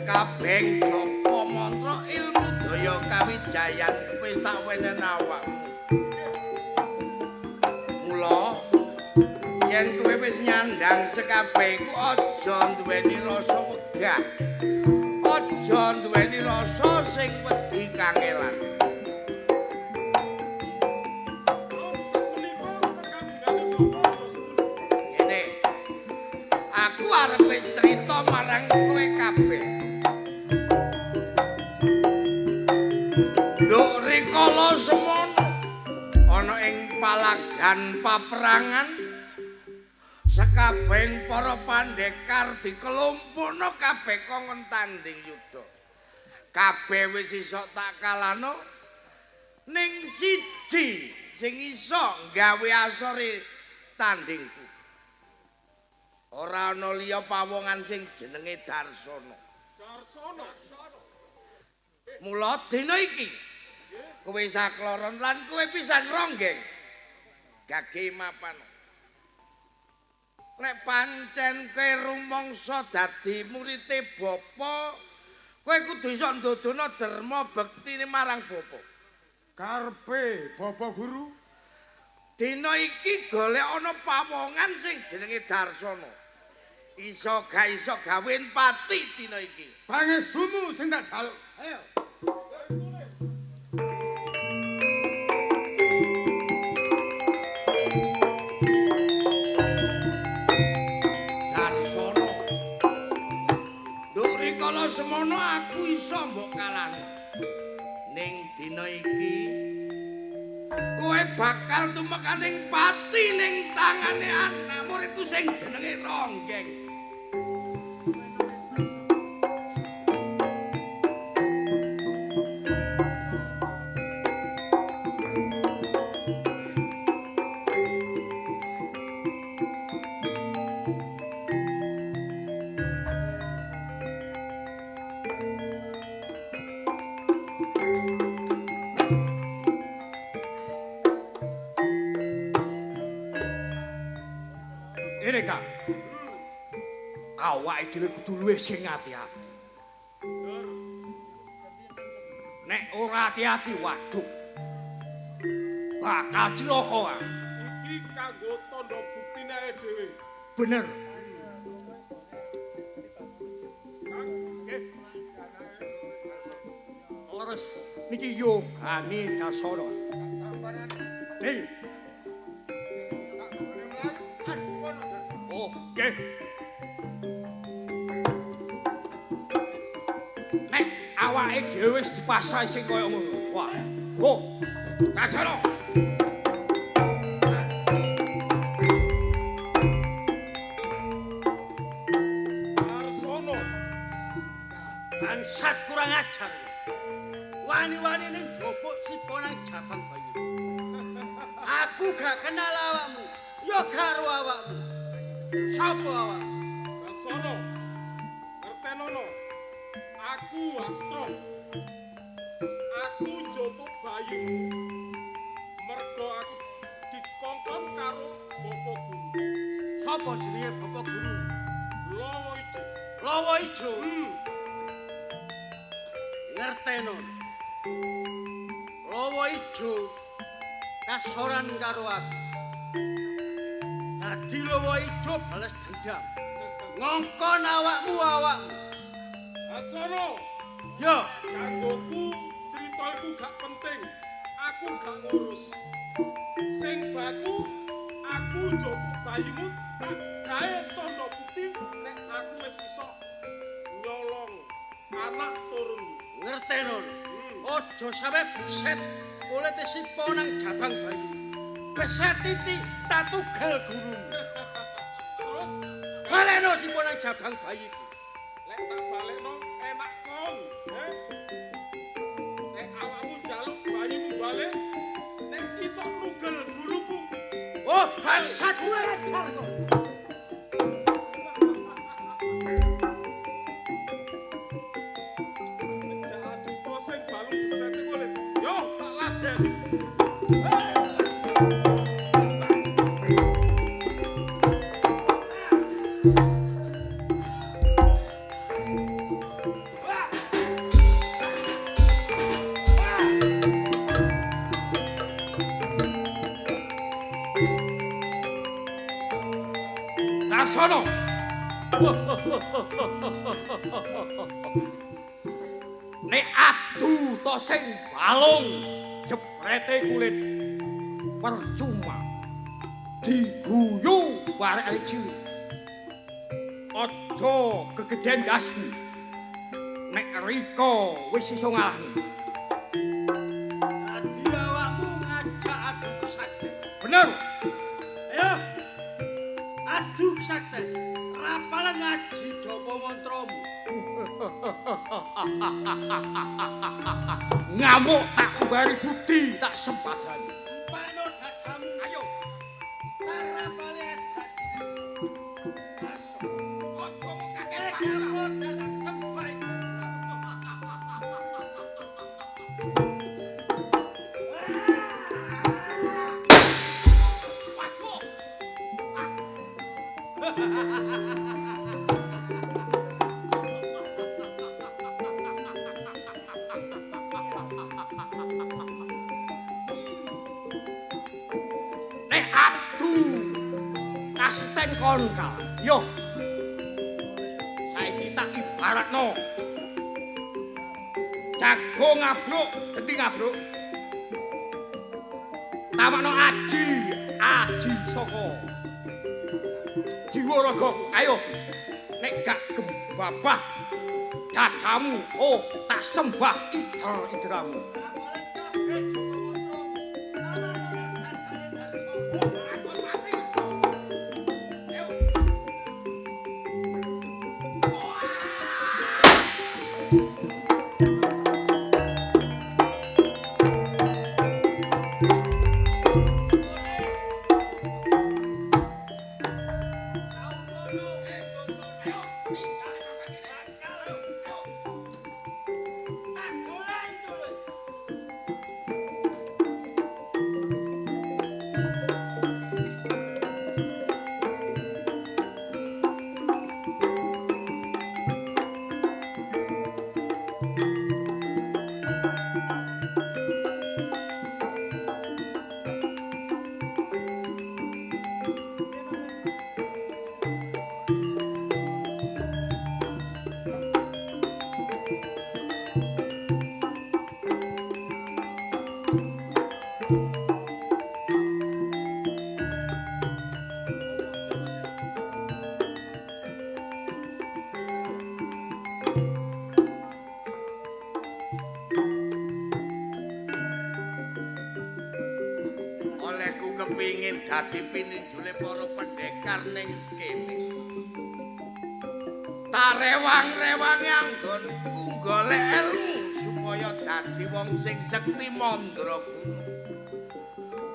Sekabeng japa mantra ilmu daya kawijayan wis tak wenen awakmu. Mula yen kowe wis nyandang sekabeh iku aja duweni rasa wegah. Aja duweni rasa sing wedi kangelan. Terus sapunika kekajenganipun kados pundi? Ngene. Aku arepe crita marang kowe kabeh. Nduk rikala semono ana ing palagan paperangan sekabehing para pandhekar dikelumpukna kabeh kongkon tanding yuda. Kabeh wis iso tak kalano ning siji sing iso gawe asore tandingku. Ora ana liya pawongan sing jenenge Darsana. Darsana. Mula dina iki kowe sakloron lan kowe pisan ronggeng. Gage mapan. Nek pancen kowe rumangsa dadi murite bapa, kowe kudu iso ndodono derma bektine marang bapa. Karepe Bapak Guru Dina iki golek ana pawongan sing jenenge Darsana. Iso gak iso gawen pati dina iki. pangestumu sing tak jaluk. Ayo. Darsana. Nduk rikala semono aku iso mbok kalani. Ning dina iki kowe bakal tumekaning pati ning tangane anak muridku sing jenenge Ronggeng. Ini Kak. Awake dhewe kudu luwih sing ati-ati. Nek ora ati-ati waduh. Bakal cilaka. Iki kanggo tandha buktine ae dhewe. Bener. Kang, nggih. Leres niki yogane Darsana. Hei. Oh, nggih. Nek awake dhewe wis dipasrahi sing kaya ngono. Wah. Oh, Darsana. Darsana. Bangsat kurang ajar. Wani-wani ning jopuk sipo nang jabang bayi. Aku gak kenal awakmu, ya karo awakmu. Sapa awakmu? Darsana. Ngertenono. Aku Astra. Aku jopuk bayimu. Mergo aku dikongkon karo Bapak Guru. Sapa jenenge Bapak Guru? Lawa Ijo. Lawa Ijo. Ngerteno. Lawa Ijo kasoran karo aku. Dadi Lawa Ijo bales dendam. Ngongkon awakmu. Darsana. Yo, Kanggoku cerita iku gak penting. Aku gak ngurus. Sing baku aku jopuk bayimu tak gawe tandha bukti nek aku wis iso nyolong anak turun. ngerteno. Ojo sampe buset kulite sipo nang jabang bayi. Beset titik tak tugel gurumu. Terus Baleno sipo nang jabang bayi. lek tak balekno enak kon, nek awakmu jaluk bayimu balik, nek iso nugel guruku. Oh, bangsat gue ajar kok. Jadi toseng balung besete boleh. Yo, tak laden. Darsono. Nek adu to sing balung jeprete kulit percuma diguyu barek cilik. Aja kegeden dasmu. Nek Rika wis iso ngalahno. Dadi awakmu ngajak adu kesakti. Bener. Ayo. Adu kesakti. Rapal ngaji Japa mantramu. Ngamuk tak bari budi tak sempadani. Empakno dadamu. Ayo. Rapale ajaji. Kaso. Aja kakek Kamu dan sembai. Waduh. Nek adu kasten kon kalah. Yo. Saiki tak ibaratno. Jago ngabruk, genti ngabruk. Tamakno aji saka jiwa ragaku. Ayo. Nek gak gembabah dadamu, oh tak sembah idol-idolamu. Kepingin dadi pininjule para pendekar ning kene. Tarewang-rewang anggonku golek ilmu supaya dadi wong sing sekti mandraguna.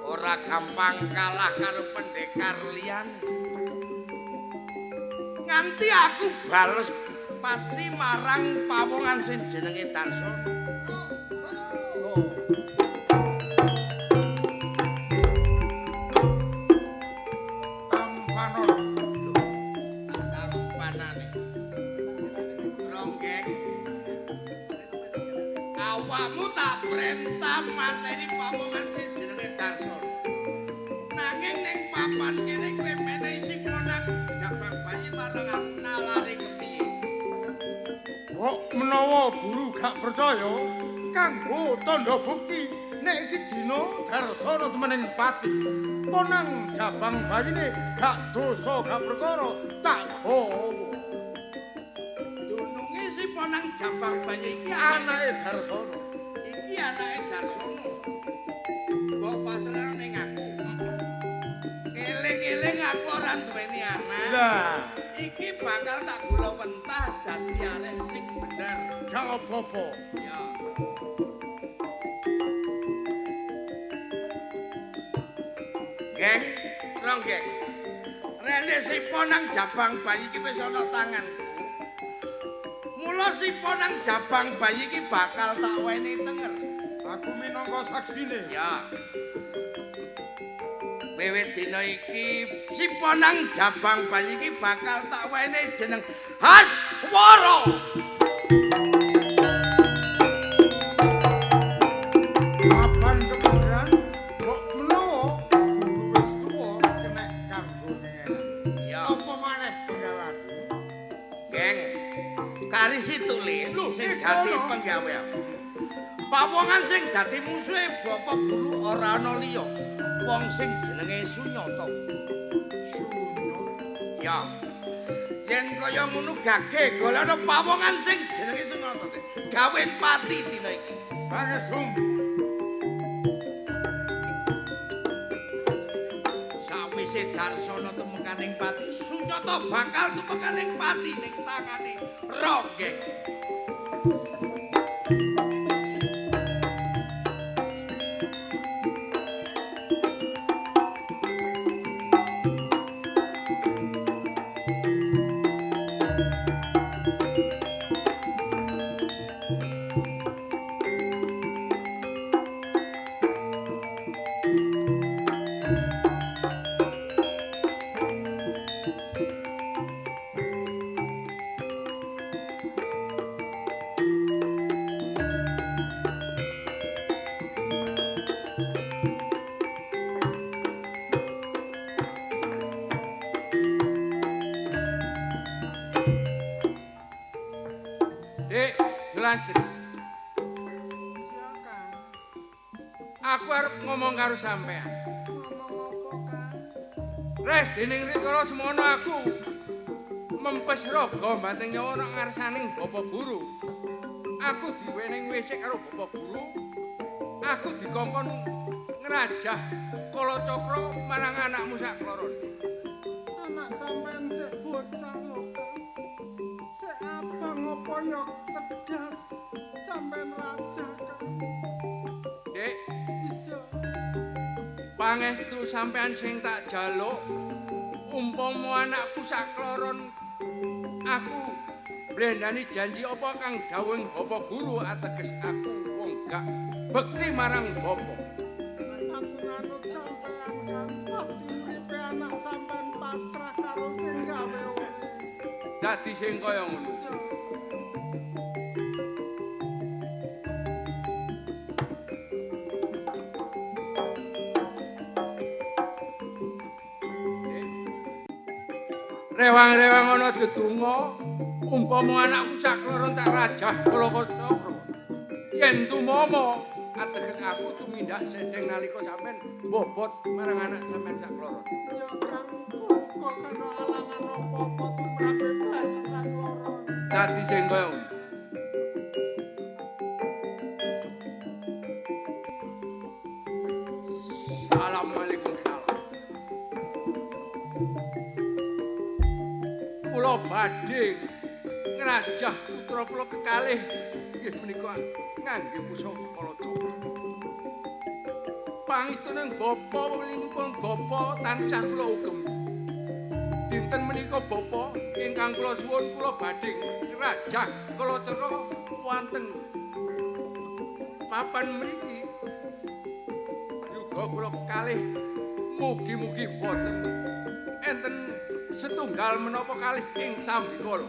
Ora gampang kalah karo pendekar liyane. Nganti aku bales pati marang pawongan sing jenenge Darsono. Awakmu tak perintah mateni pawongan sing jenenge Darsono. Nanging ning papan kene kowe menehi simponan jabang bayi marang aku nalari kepiye? Kok menawa guru gak percaya kanggo tandha bukti nek iki dina Darsono temening pati. Ponang jabang bayine gak dosa gak perkara tak gawa. Dununge simponan jabang bayi iki Anake Darsono. Iki anake Darsono. Mbok pasrahno ning aku. Eling-eling aku ora duweni anak. Lah, Iki bakal tak gula wentah dadi arek sing bener. gak apa-apa. Ya. Geng, rong geng. Rene siponang jabang bayi iki wis ana tanganku. Mula siponang jabang bayi iki bakal tak weni tenger. Aku minangka saksine. Ya. Wiwit dina iki siponang jabang bayi iki bakal tak weni jeneng Haswara. Papan kepikiran kok menawa guru wis tuwa kena kanggo ngeran. Ya. Apa maneh pawongan sing dadi musuhe Bapak Guru ora ana liya. Wong sing jenenge Sunyata. Sunyata. Ya. Yen kaya ngono gage golekno pawongan sing jenenge Sunyata. Gawen pati dina iki. Pangesum. Sawise Darsana tumekaning pati, Sunyata bakal tumekaning pati ning tangane Ronggeng. Dik, Lastri. Silakan. Aku arep ngomong karo sampean. Ngomong apa, Kang? Reh dening rikala semono aku mempes raga mbanting nyawa nang ngarsaning Bapak Guru. Aku diwening wisik karo Bapak Guru. Aku dikongkon ngrajah Kala Cakra marang anakmu sak kloron. Anak sampean sik bocah lho, Kang. Sik abang apa ya tedas sampean raja, Kang. Dik, Bisa. pangestu sampean sing tak jaluk umpama anakku sak kloron aku blendani janji apa kang dawuh Bapak Guru ateges aku wong gak bekti marang Bapak. Aku nganut sampean, Kang. Pati uripe anak sampean pasrah karo sing gawe urip. Dadi sing kaya ngono. Bisa. Rewang-rewang ana dedonga umpama anakku sak kloron tak rajah kala Cakra. Yen tumama ateges aku tumindak sedeng nalika sampean bobot marang anak sampean sak kloron. Ya, Kang. Kok kana alangan apa-apa tumrape bayi sakloron. Dadi sing kaya ngono. Assalamualaikum salam. Kula badhe ngrajah putra kula kekalih nggih menika ngangge pusaka Kala Cakra. Pangituning bapa winipun bapa tansah kula ugem. Dinten menika bapa ingkang kula suwun kula badhe ngrajah Kala Cakra wonten papan mriki. Yuga kula kekalih mugi-mugi boten enten setunggal menapa kalih ing sambikala.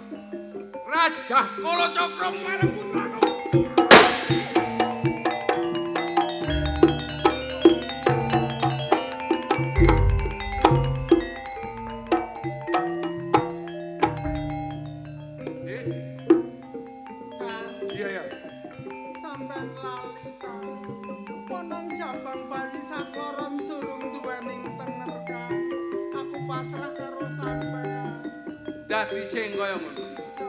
Rajah Kala Cakra marang putraku. Dik, Kang, iya ya. sampean lali, Kang. Ponang jabang bayi sakloron durung duwening tenger, Kang. Aku pasrah karo sampean. Dadi sing kaya ngono. Bisa.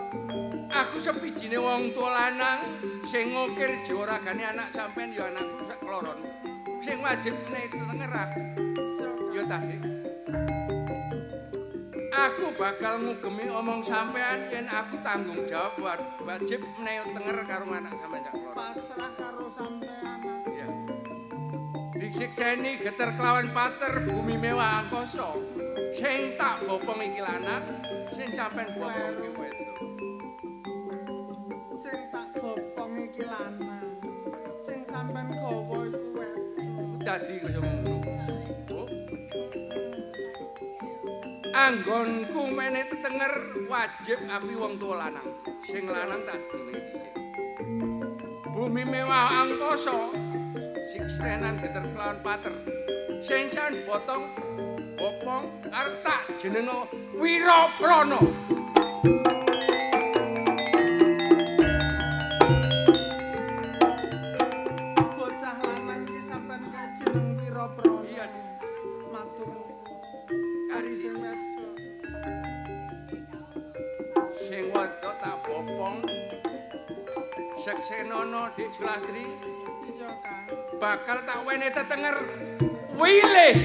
Aku sepijine wong tua lanang sing ngukir jiwa ragane anak sampean ya anakku sak kloron. Sing wajib nek tenger aku. Bisa, Kang. Ya ta, Dik. Aku bakal ngugemi omong sampean yen aku tanggung jawab wajib menehi tenger karo anak sampean sak kloron. Pasrah karo sampean. Ya. Disikseni geter kelawan pater bumi mewah angkasa. Sing tak bopong iki lanang, sing sampean bopong iki wedok. Sing tak bopong iki lanang. Sing sampean gawa iku wedok. Dadi kaya ngono. Oh. Anggonku mene tetenger wajib aku wong tuwa lanang. Sing lanang tak dene iki. Bumi mewah angkasa. Siksenan geter kelawan pater. Sing san botong bopong arep tak jenenga Wiraprana. jeneng Wiraprana. Iya, Dik. Matur nuwun. Kari Sing wedok. sing wedok tak bopong. Seksenono Dik Sulastri Iya, Kang. bakal tak wene tetenger wilis.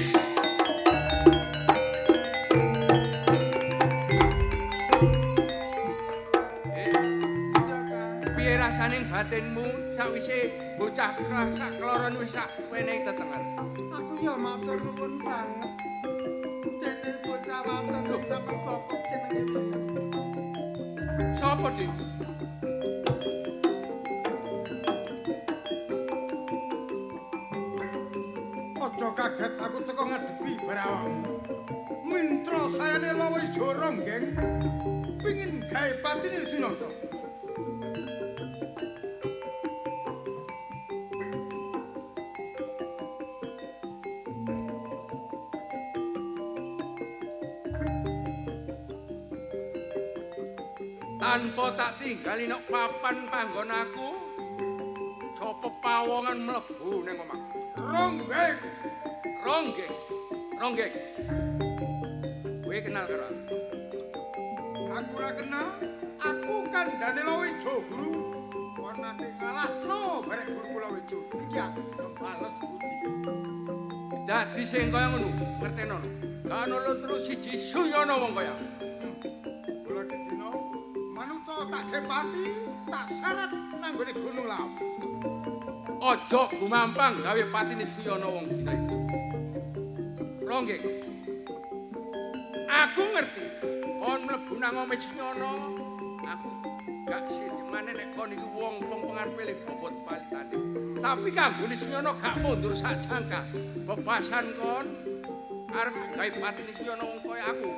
Iya, Kang. Piye rasaning batinmu sakwise bocah sak kloron wis sak wene tetenger? Aku ya matur nuwun banget. Dene bocah wadon kok sampun bapuk jenenge Wilis. Sopo, Dik? Aja kaget aku teko ngadepi barawakmu. Mintra sayane lawa ijo ronggeng. Pingin gawe patine Sinata. Tanpa tak tinggali nok papan panggon aku, sapa pawongan mlebu ning omah. Ronggeng. Ronggeng. Ronggeng. Kowe kenal karo aku? Aku ora kenal. Aku kandhane Lawejo, Guru. Kon nanti ngalahno barek guruku Lawejo. Iki aku gelem bales budi. Dadi sing kaya ngono, ngerteno. Gak ono terus siji Suyana wong kaya. Kula iki dina manuta tak kepati, tak seret nang gone Gunung Lawu. Aja gumampang gawe patine Suyana wong dina iki. Ronggeng. Aku ngerti. Kon mlebu nang omahe Suyana. Aku gak siji maneh nek kon iki wong pengpengan pilih bobot palitane. Tapi kanggone Suyana gak mundur sak jangka. Bebasan kon arep gawe patine Suyana wong kaya aku.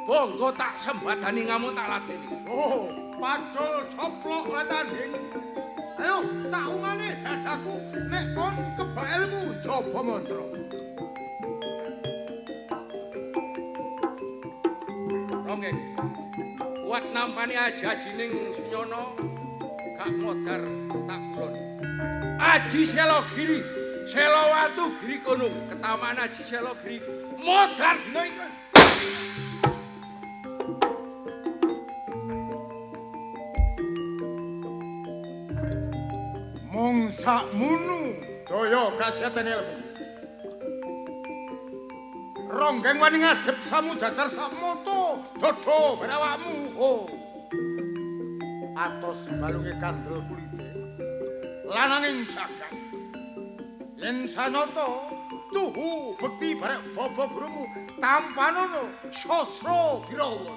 Bonggo tak sembadani ngamuk tak ladeni. Oh, pacul coplok letanding. Ayo, tak ungane dadaku nek kon kebak ilmu coba mantra. Ronggeng. Kuat nampani aja jining Suyana gak modar tak kulon. Aji Selogiri, Selowatu Giri kono, ketaman Aji Selogiri modar dina iki. Mung sakmunu daya kasihatan ilmu. Ronggeng wani ngadep samudadar sakmoto dodo barawakmu. Oh. Atos balunge kandel kulite. Lananging jagat. Yen sanata tuhu bekti barek bapa gurumu tampanono sastra Birawa.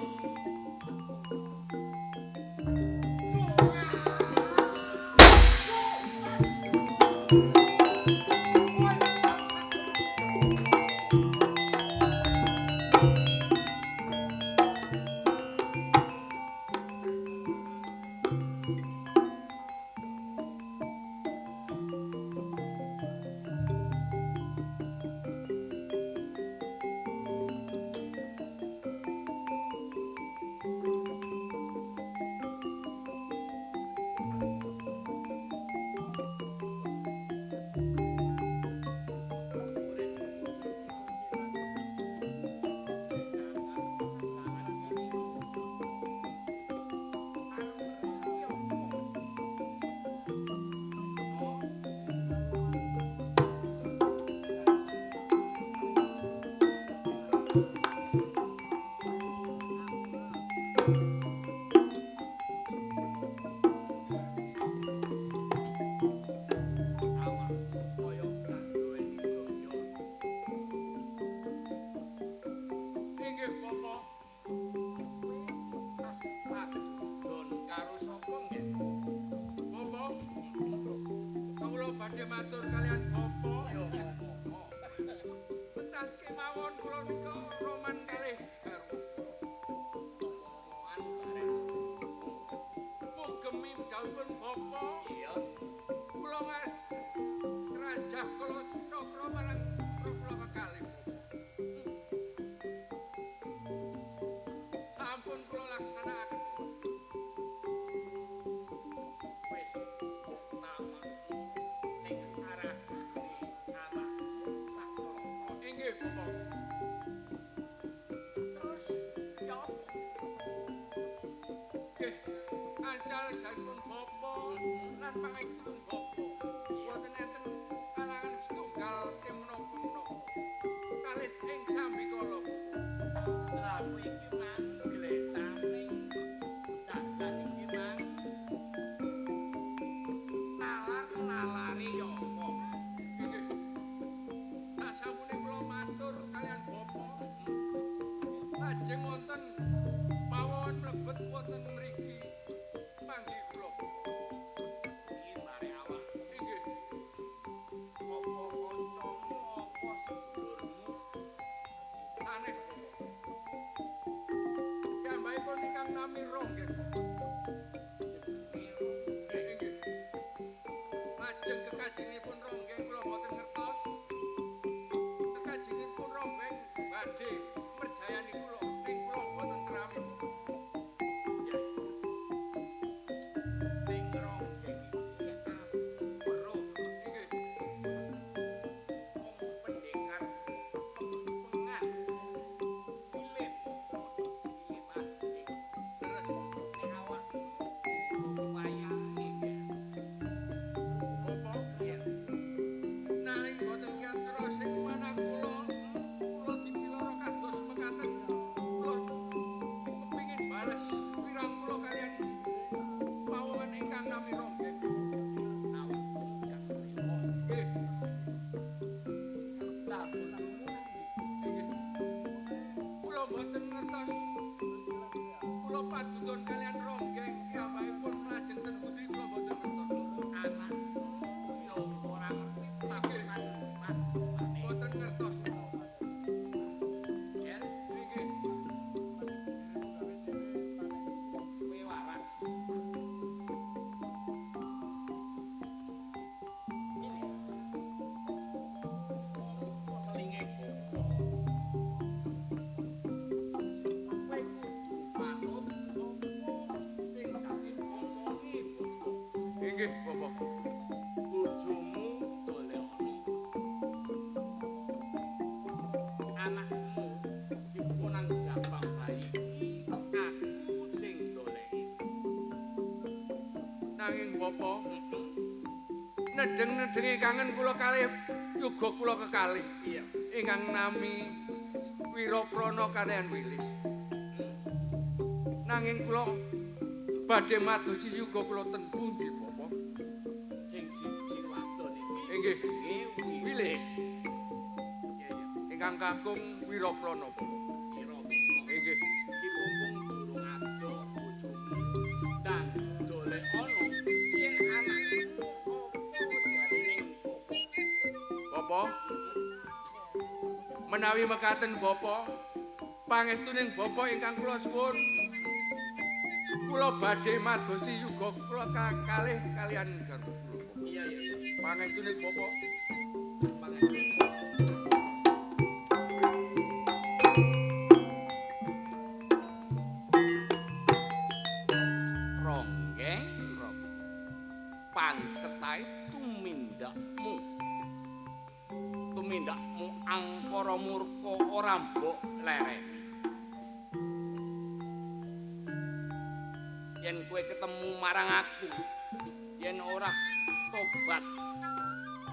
lajeng wonten pawon mlebet wonten mriki panggih kula. Iki bare awak. Inggih. Apa kancamu apa sedulurmu? Aneh. Piyambakipun ingkang nami Ronggeng. Inggih. Lajeng kekajengipun Ronggeng kula boten ngertos. Kekajengipun Ronggeng badhe merjayani kula ning kula boten keramik. Ning Ronggeng iki weruh Inggih. wong pendekar pengan pilih Leres. nek awak durung wayahe Apa? ya. Nalika boten kiatra sing manah kula dipiloro kados mekaten. Kula kepingin bales wirang kula kalian pawongan ingkang nami Ronggeng. Awak gak trimo. Nggih. Lah bojomu nang ndi? Inggih. Kula boten ngertos. Kula padudon kalian Ronggeng piyambakipun lajeng ten pundi kula boten ngertos. Anakmu ya ora ngerti Nggih. padune. Boten ngertos. Ya, Nggih. kowe waras. Ini. Pelinge koko. Kowe kudu manut apa sing kate omongi bojo. Inggih, Bapak. Bojomu dolekno. Anakmu dipunang jabang bayi iki aku sing doleki. Nanging Bapak, nedeng-nedengi kangen kula kalih yoga kula kekalih Iya. ingkang nami Wiraprana kaliyan Wilis. Nanging kula badhe madosi yuga kula ten pundi, Bapak? Sing siji wadon iki Inggih. jenenge Wilis. Iya, iya. Ingkang kakung Wiraprana, Bapak. Kira Inggih. iki mumpung durung adoh bojomu dan dolek ono yen anakmu apa jarine koko. Bapak, menawi mekaten Bapak, pangestuning Bapak ingkang kula suwun, kula badhe madosi yuga kula kalih kalian garwa kula. Iya, iya, iya. Pangestuning Bapak. Pangestu. Ronggeng, pantet ae tumindakmu. Tumindakmu angkara murka ora mbok lereni. Yen kowe ketemu marang aku, yen ora tobat,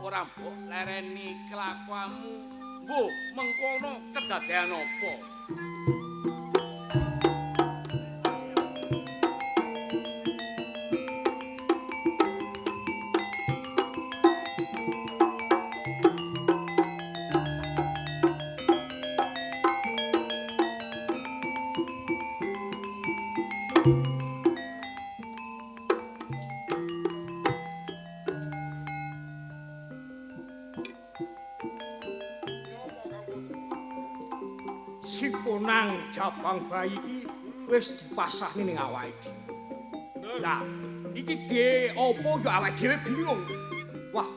ora mbok lereni kelakuanmu, mbuh mengkono kedadean apa? Si ponang jabang bayi iki wis dipasrahne ning awake dhewe. Lah, iki ge apa ya awake dhewe bingung. Wah,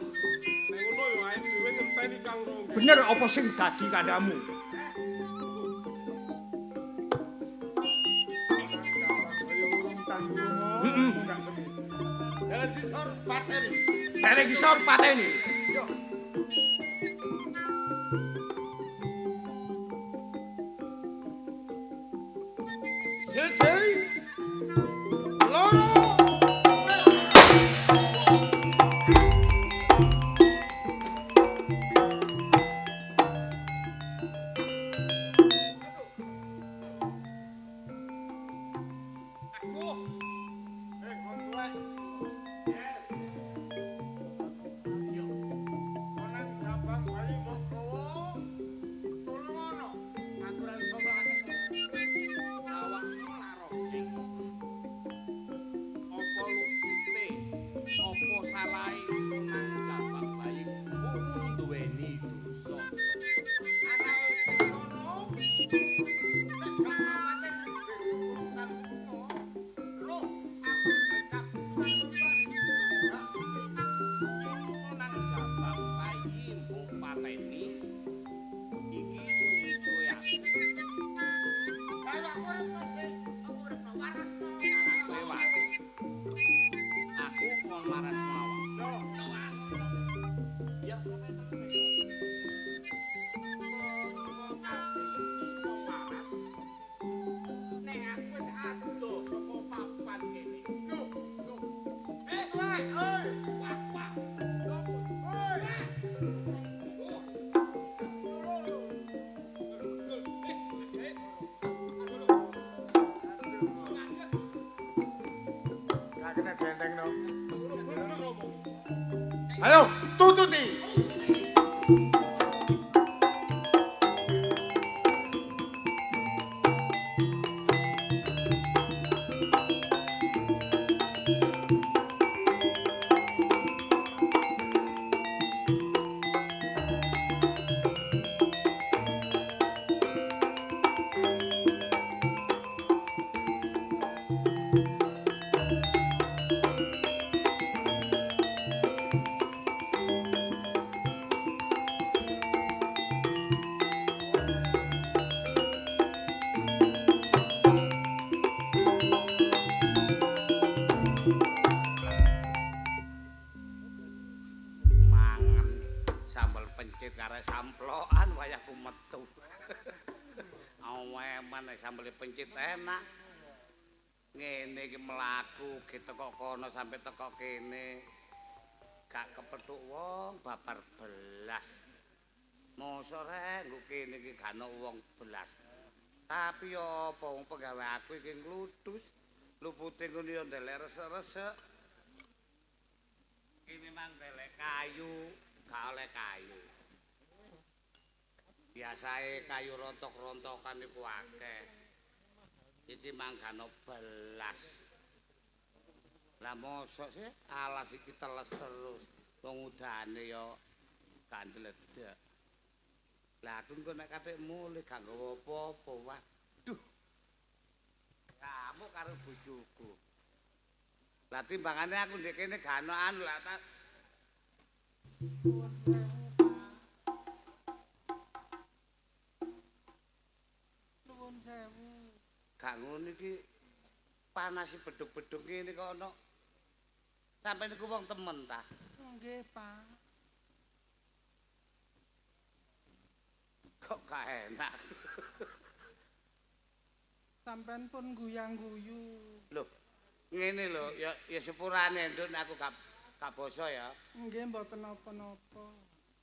Nek ngono ya awake dhewe ngenteni Kang Ronggeng. bener apa sing dadi kandhamu? Kaya urung tanggung Heeh. munggah semu. Dalan sisor pateni. Derek isor pateni. Yo. Siji. Loro. Kon tuwek. mateni iki musuhe aku. Kaya aku urip masih, aku urip waras to. Kowe wae. Aku kon laras mawon. Loh, Ya. Wong ati iso waras. Nek aku wis adoh saka papan kene. loh. Tuan, oi. Wah, wah. Oi. Gak kena gendeng no. Ayo, tututi. Mangan sambal pencit karo samplokan wayahku metu. Aweman sambel pencit enak. Ngene iki mlaku ki teko kono sampe teko kene. Gak kepethuk wong babar belas. Mosok rek nggo kene iki gak ono wong belas. Tapi yo apa wong pegawe aku iki nglutus. Lupute ngono yo ndelek resek-resek. Ini mang ndelek kayu, gak oleh kayu. Biasae kayu rontok-rontokan iku akeh. Iki manggano belas. Lah mosok sih alas iki teles terus. Wong udane ya gak ndledek. Lah aku engko nek katik mulih gak nggawa apa-apa. Waduh. Kamu karo bojoku. Lah timbangane aku ndek kene gak ono anu lah ta. Nuwun sewu, Pak. Nuwun sewu. Gak ngono iki panas beduk-beduk ngene kok ono. Sampai niku wong temen ta. Nggih, Pak. Kok gak enak. Sampeyan pun guyang-guyu. Loh, ngene lho, ya sepurane nduk aku gak basa ya. Nggih mboten napa-napa.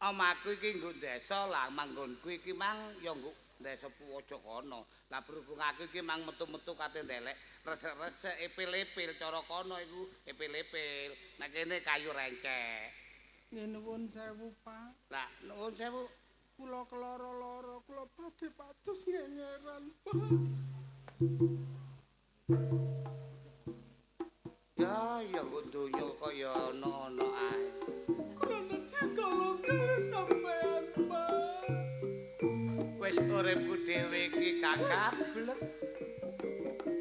Omaku iki nggo desa lah, manggonku iki mang ya nggo desa pojok kono. Lah berhubung aku iki mang metu-metu kate ndelek resek-resek epil-epil cara kono iku epil-epil. Nek kene kayu rencek. Nggih nuwun sewu, Pak. Lah nuwun sewu. Kula keloro-loro, kula badhe pados ngengeran, Pak. Ya nggo donya kaya ono-ono ae. Kula ditolong kali sampean, Pak. Wis uripku dhewe iki kakablek.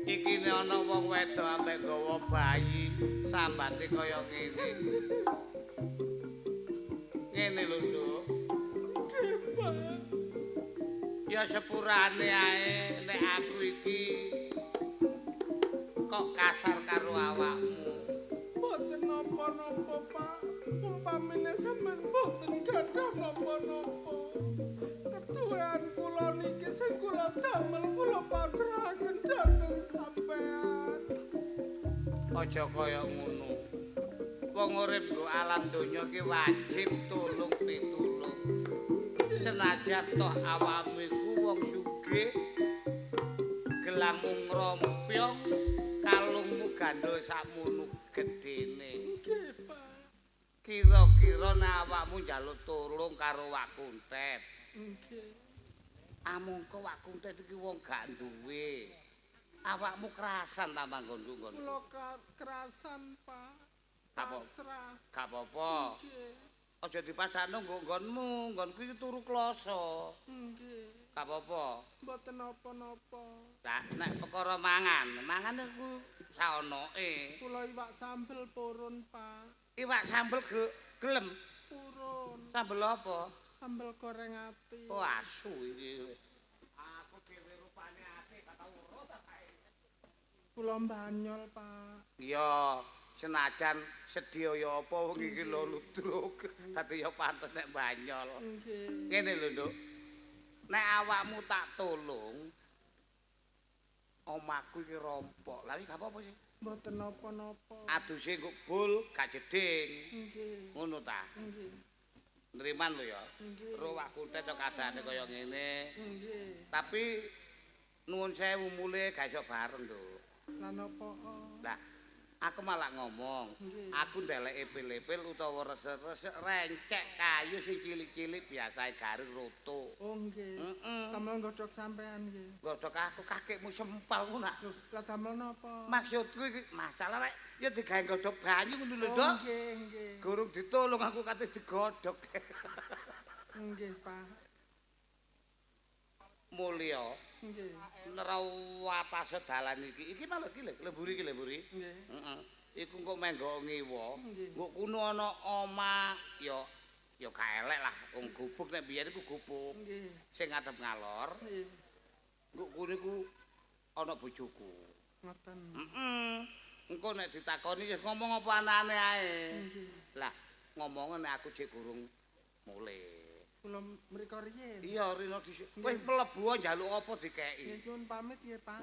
Iki nek ana wong wedok ambek gawa bayi, sambate kaya ngene. Ngene lho, Nduk. Nggih, Pak. Ya sepurane ae nek aku iki kok kasar karo awakmu. Mboten napa-napa, Pak. Umpamine sampean mboten gadah napa-napa. Keduwean kula niki sing kula damel kula pasrahaken dhateng sampean. Aja kaya ngono. Wong urip nggo alam donya ki wajib tulung pitulung. Senajan toh awakmu iku wong sugih, gelangmu ngrompyong, kalungmu gandul sakmono gedene. Nggih, Pak. Kira-kira nek awakmu njaluk tulung karo Wak Kuntet. Nggih. Amangka Wak Kuntet iki wong gak duwe. Awakmu kerasan ta manggonku nggon. Kula kerasan, Pak. Apa? Pasrah. Gak apa-apa. Nggih. Aja dipadakno nggo nggonmu, nggonku iki turu kloso. Nggih. Gak apa-apa. Mboten napa-napa. Lah nek perkara mangan iku saonoke. Kula iwak sambel purun, Pak. Iwak sambel gelem. Purun. Sambel apa? Sambel goreng ati. Oh asu iki. Aku dhewe rupane ati gak tau weruh ta kae. Kula banyol, Pak. Iya, senajan sedya ya apa wong iki lho ludruk. Dadi ya pantes nek banyol. Nggih. Ngene lho, Nduk. Nek awakmu tak tolong omahku iki rompok. Lah iki gak apa-apa sih. Mboten napa-napa. Aduse engko bul gak jeding. Nggih. Ngono ta? Nggih. Nriman lho ya. Nggih. Ro wak kuntet kok kadane kaya ngene. Nggih. Tapi nuwun sewu mule gak iso bareng, Nduk. Lah napa? Lah, aku malah ngomong, Nggih. aku ndelek epil-epil utawa resek-resek rencek kayu sing cilik-cilik biasae garing roto. Oh nggih. Damel nggodhog sampean nggih. Godhog aku kakekmu sempal ku nak. Lah damel napa? Maksudku iki masalah rek ya digawe godhog banyu ngono lho, Oh Dok. nggih, nggih. Gurung ditolong aku kate digodhog. Nggih, Pak. Mulya Nggih. nerawapase dalan iki. Iki malah iki lho, lemburi iki lemburi. Nggih. Heeh. Iku kok menggo ngiwa. Nggih. Engko kuno ana omah ya gak elek lah. Wong gubuk nek biyen iku gubuk Nggih. sing ngadep ngalor. Nggih. Engko kuno iku ana bojoku. Ngoten. Engko nek ditakoni ya ngomong apa anane ae. Nggih. Lah ngomong nek aku jek gurung mulih. Kula mriko riyin. Iya rino dhisik. Wis mlebu njaluk apa dikeki. Nggih, nyuwun pamit nggih, Pak.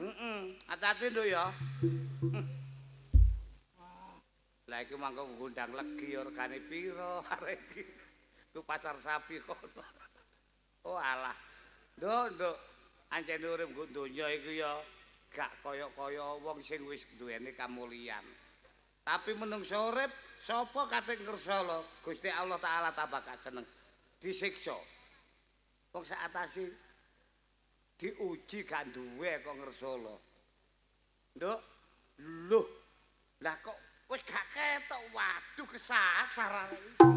Hati-hati Nduk ya. Lah iki mangko ngundang legi regane piro arek iki. Ku pasar sapi kono. Oh alah. Nduk, ancen urip nggo donya iku ya gak kaya-kaya wong sing wis duweni kamulyan. Tapi menungso urip sapa kate ngersala Gusti Allah taala tambah gak seneng. Disiksa. Wong sak atase diuji gak duwe kok ngersala. Nduk, lho. Lah kok wis gak ketok, waduh kesasar arek iki.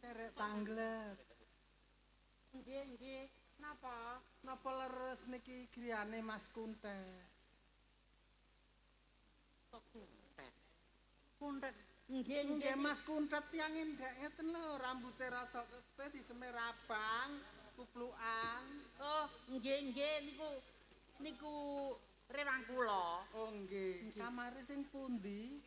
Terek tangglet. Nggih, nggih. Napa? Napa leres niki griyane Mas Kuntet? Kok kuntet? Kuntet. Nggih, Nggih Mas Kuntet tiyang endek ngeten lho, rambute rada ketih disemir abang, kuplukan. Oh, nggih, nggih niku rewang kula. Oh nggih. Kamare sing pundi?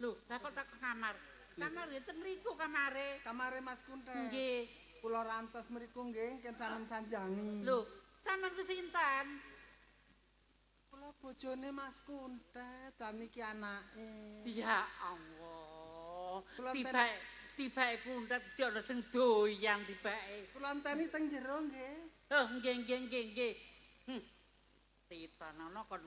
Lho, lah kok tak kamar. Kamar ya teng mriku kamare. Kamare Mas Kuntet. Nggih. Kula rantos mriku nggih ken sampean sanjangi. Lho, sampean ku sinten? Kula bojone Mas Kuntet, dan iki anake. Ya Allah. Kula Tibake kuntet jono sing doyan tibake. Kula enteni teng jero nggih. Oh, nggih. Titanono kon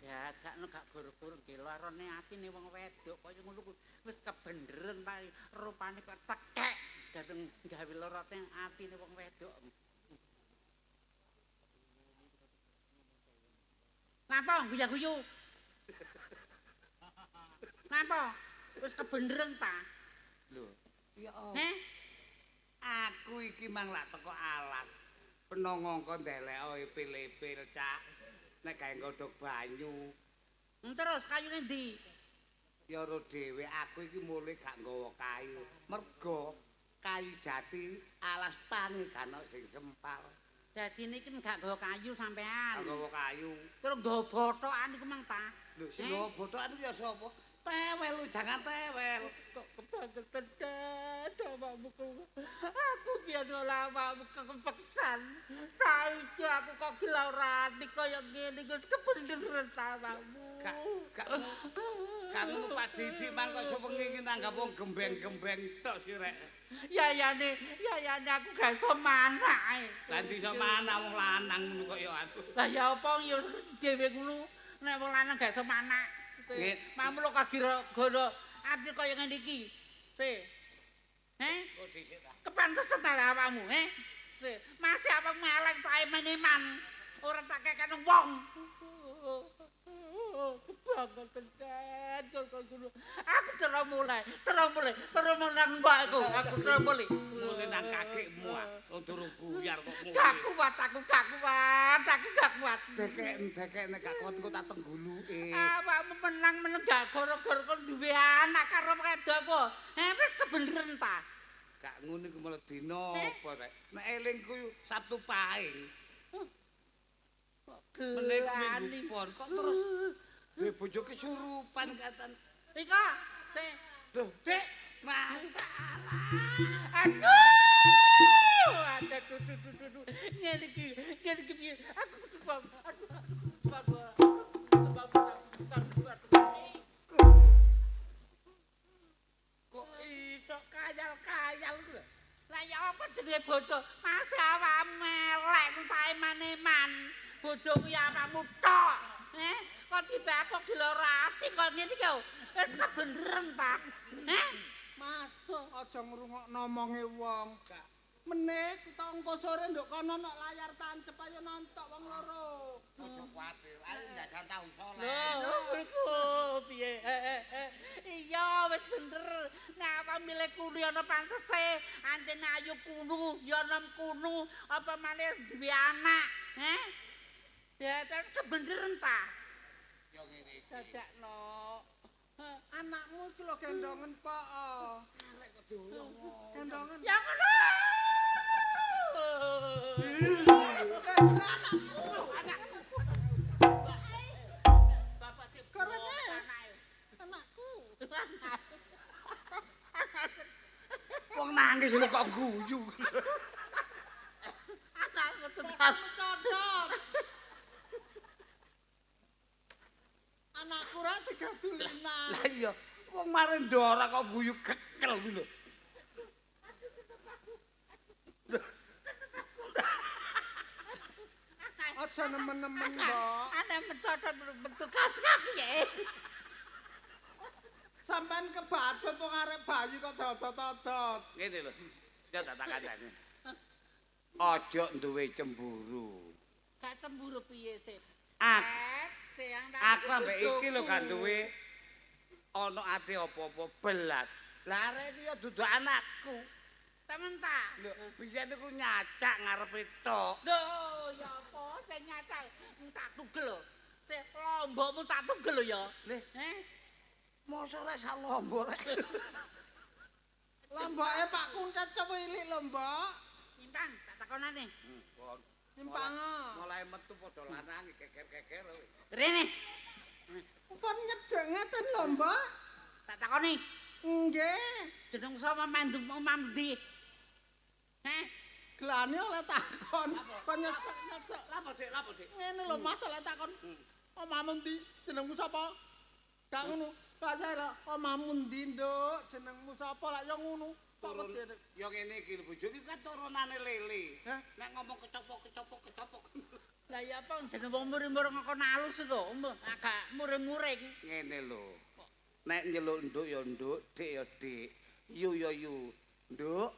dadakno gak guru-guru nggih larane atine wong wedok kaya ngono wis kebenderen ta rupane kok tekek dateng gawe lorote atine wong wedok. Napa guyu-guyu? Napa? Wis kebeneran ta? Lho, ya Heh? aku iki mang lak teko alas. Penongongko ndelek ipil-ipil, Cak. Nek gawe godhog banyu. Terus kayune ndi? Ya ro dhewe aku iki mulih gak nggawa kayu. Mergo kayu jati alas pange gak ono sing sempal. Dadi niki gak nggawa kayu sampean. Gak nggawa kayu. Terus nggawa bothokan iku mang ta? Lho sing nggawa bothokan ya sapa? Tewel lu jangan tewel. Kok kebangetan awakmu. Aku biyen ora awakmu kepeksan. Saiki aku kok gilorati kaya ngene wis kebeneran ta awakmu. Gak ngono Pak Didik mang kok sewengi iki nanggap wong gembeng-gembeng tok sih rek. Yayane aku gak iso manak. Lah iso manah wong lanang ngono kok ya aku. Lah ya apa ya dhewe ngono nek wong lanang gak iso manak. Mamlo kagira gono ati kaya ngene iki. Kok dhisik ta? Kepantesan ta awakmu, Masih awakmu elek tae meneman. Ora tak kekene wong. Kebangetan aku terus mulai nang mbakku. Aku terus mulai nang kakekmu wong durung buyar kok mulai. Gak kuat. Dekek nek gak kuat engko tak tengguluke. Awakmu menang gak gara-gara kon duwe anak karo wedok kok. Wis kebeneran ta? Gak ngono iku malah dina apa rek. Nek elingku Sabtu Pahing. Menek minggu pon kok terus bojo kesurupan katan. Ika, Loh, Dik, masalah. aduh. Ngene iki piye? Aku sebab. Kok iso kayal lho. Lah ya apa jenenge bojo? Masih awakmu elek entae maneman. Bojo kuwi awakmu tok. Kok tiba kok dilorati kok ngene iki yo. Wis kebeneran ta? Mas, aja ngrungokno omonge wong. Meneh kita engko sore nduk kono nok layar tancep ayo nonton wong loro. Aja kuwatir, ayo jajan tahu saleh. Lho, iku piye? Iya, wis bener. Nek apa milih kunu ana pantese, antene ayu kunu, ya nom kunu, apa maneh duwe anak, Ya, terus kebeneran ta? Ya ngene iki. Dadakno. Anakmu iki lho gendongen Pak. Arek kok doyong. Gendongen. Ya ngono. Bapak cek karene anakku. Wong nangis lho kok guyu. Anakmu Codot. Anakku ra digadulina. Lah iya, wong mare ndora kok guyu kekel kuwi lho. Aja nemen-nemen, Mbok. Ana mencodot bentuk kaki ya. Sampeyan kebadut wong arek bayi kok dodot-dodot. Ngene lho. Ya tak kandhane. Aja duwe cemburu. Gak cemburu piye, Sik? Aku ambek iki lho gak duwe ana ati apa-apa belas. Lah arek iki ya dudu anakku. Temen ta? Lho, biyen iku nyacak ngarepe tok. Lho, ya apa sing nyacak tak tugel lho. Sik lombokmu tak tugel lho ya. Leh, mosok rek sak lombok rek. Lomboke Pak Kuntet cewilik lho, Mbok. Nyimpang, tak takonane. Nimpang. Mulai metu padha lanang geger-geger. Rene, Pun nyedek ngeten lho, Mbok. tak takoni. Nggih. Jeneng sapa mandum omam ndi? Gelane oleh takon. Kok nyesek-nyesek. Lapo, Dik? Ngene lho Mas oleh takon. Omahmu ndi? Jenengmu sapa? Gak ngono. Lah saya lho, omahmu ndi, Nduk? Jenengmu sapa? Lah ya ngono. Kok wedi. Ya ngene iki lho bojo iki kan turunane lele. Nek ngomong kecopok. Lah ya apa jeneng wong muring-muring kok halus iku, agak muring-muring. Ngene lho. Nek nyeluk nduk ya nduk, dik ya dik. Yu ya yu. Nduk.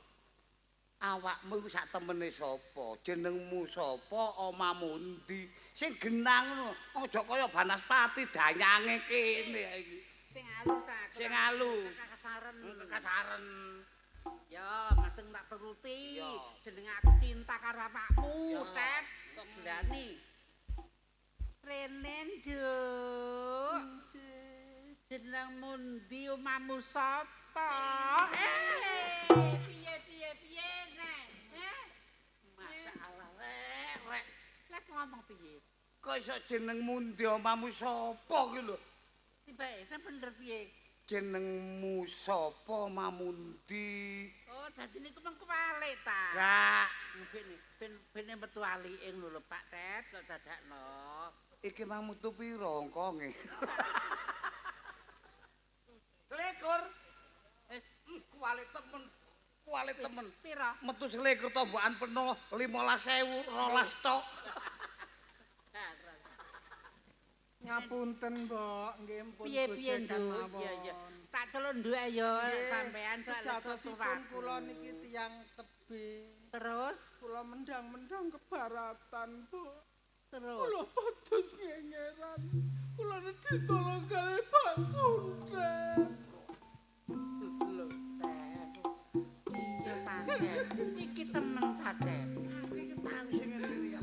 Awakmu iku sak temene sapa? Jenengmu sapa? Omahmu endi? Sing genang ngono. Aja kaya Banaspati danyange kene iki. sing alus ta. Sing alus. Kasaren. Kasaren. Ya, ngajeng tak turuti. Jeneng aku cinta karo awakmu, Tet. Kok berani? Rene, Nduk. Jeneng mundi omahmu sapa? Piye nek? Masalah rek. Lek ngomong piye? Kok iso jeneng mundi omahmu sapa ki lho? Tibae bener piye? Jenengmu sapa Mamundi? Oh, dadi niku mung kuwale ta. Gak. Ben metu alike lho Pak Tet kok dadakno. Iki mang mutu pira angkane? Selikur. Kuwale temen. Pira? Metu selikur tombokan penuh 15.000 12 tok. Ngapunten, Mbok, nggih pun Piye-piye, Nduk? Iya. Tak celuk nduk ya sampean sejatosipun kula niki tiyang tebih. Terus Kula mendang-mendang kebaratan, Mbok. terus Kula pados ngengeran. Kula ditolong kalih Pak Kuntet. lho iya Tet. Iki temen Tet. Iki tahu sing ngene ya.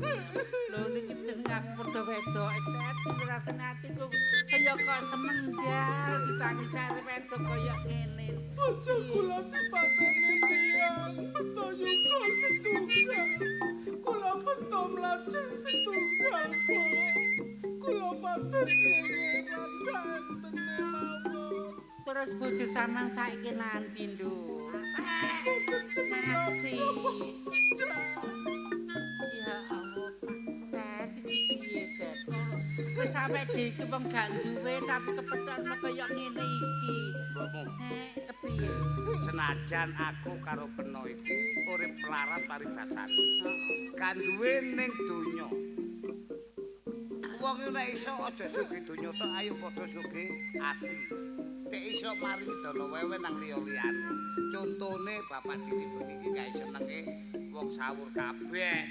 Lho niki jeneng aku padha wedok Tet. Rasane atiku kaya kok semendal ditangi cari wedok kaya ngene. Bojo kula dipateni tiyang betayuga setunggal. Kula beto mlajeng setunggal, Mbok. Kula pados ngengeran saentene mawon. Terus bojo sampean saiki nanti, Nduk? Mboten Mati. semerap. Ya Allah, Tet, iki piye, Tet? Wis sampe iki wong gak duwe tapi kepethukno kaya ngene iki. Kepiye? Senajan aku karo Beno iki urip melarat paribasan. Kan duwe ning donya. Wong nek iso aja sugih donya tok ayo padha sugih ati. Nek iso maringi dana wewe nang liya-liyane. Contone Bapak Didi iki gawe senenge wong sawur kabeh.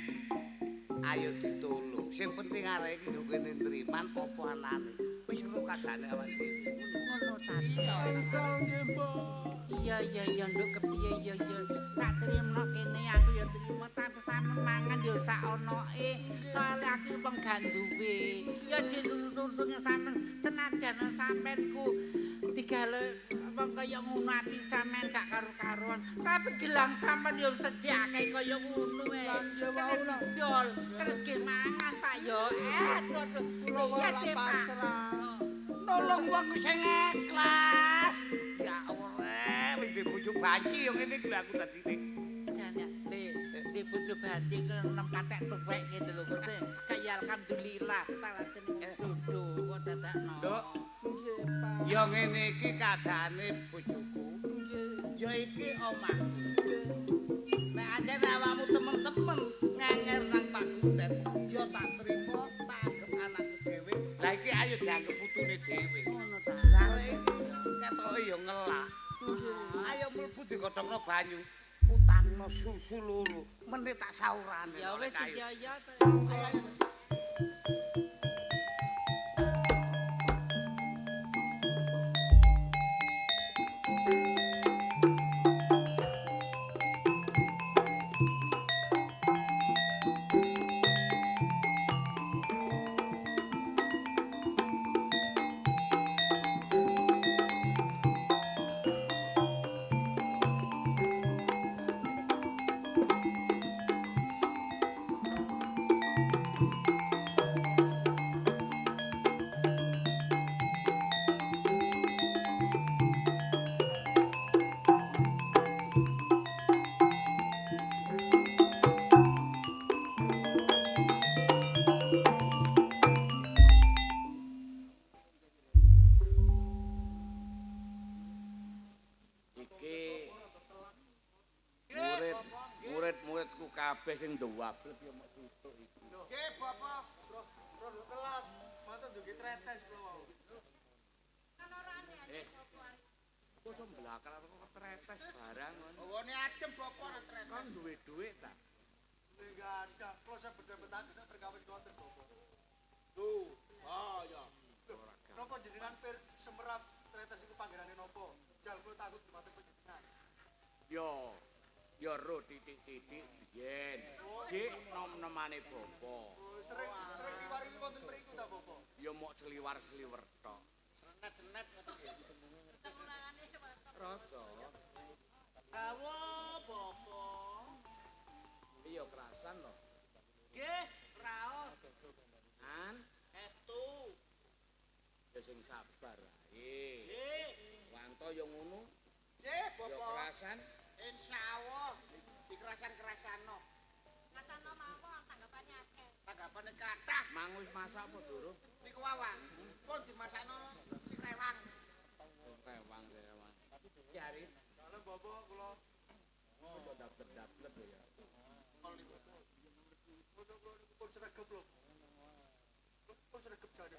Ayo ditulung. Sing penting arek iki yo kene nriman apa anane. Wis ro kadane awak dhewe. Ngono ta. Tansah nggih, Mbok. Iya, Nduk kepiye ya. Tak trimno kene aku ya trimo tapi sampe mangan ya sak onoke. Soale aku wong gak duwe. Ya jeneng-jenenge sampean senajan sampeanku digale wong kaya ngono ati sampean gak karo-karuan. Tapi gelang sampean ya sejake kaya ngono ae. Dol, kerep mangan Pak ya. Kula ora pasrah. Tolong wong sing ikhlas. Ya Allah, wis di bojo banci yo ngene iki lho aku dadine. Jane le bojo banti ke nem katek tuwek ngene lho ngerti. Kaya alhamdulillah taratene jodoh kok dadakno. Nduk, Nggih, Pak. ya ngene iki kadane bojoku. Nggih. Ya iki omahku. Nek aja awakmu temen-temen ngenger nang Pak Kuntet, ya tak trimo, tak anggap anakku dhewe. Lah iki ayo dianggep putune dhewe. Ngono ta. Lah iki ketoke ya ngelak. Ayo mlebu digodhogno banyu. Utangno susu loro, menit tak saurane. Ya wis ya. Murid-muridku kabeh sing nduwablek ya mok tutuk iki. Nggih, Bapak. Bro telat. Mata dugi tretes kula wau. Kok semblakar kok tretes barang ngono. Wone adem Bapak ora tretes. Kan duwe dhuwit ta? Enggak ada. Kalau saya berdebat kita berkawin konten Bapak. Tuh. Ah ya. Napa jenengan semerap Tretes iku panggenane napa? Jal kula takut dumateng panjenengan. Yo ro titik-titik biyen. Jik nom-nomane bapa. Sering liwar iki wonten mriku ta, Bapak? Yo mok seliwar-seliwer tok. Senet-senet ngoten nggih. Rasa Awo, Bapak. iya kerasan lho. Nggih, raos. An Estu. ya sing sabar ae. Nggih. Wanto yo ngono. Nggih, Yo Bapak. kerasan. Insyaallah dikerasan-kerasano. Ngasano mawon tanggapane akeh. Tanggapane kathah. Mang wis masak apa durung? Niku wawan. Pun dimasakno si rewang. Rewang. Cari. Kalau Bapak kula Kok dapet-dapet ya. kula niku pun sregep lho. Pun sregep jane.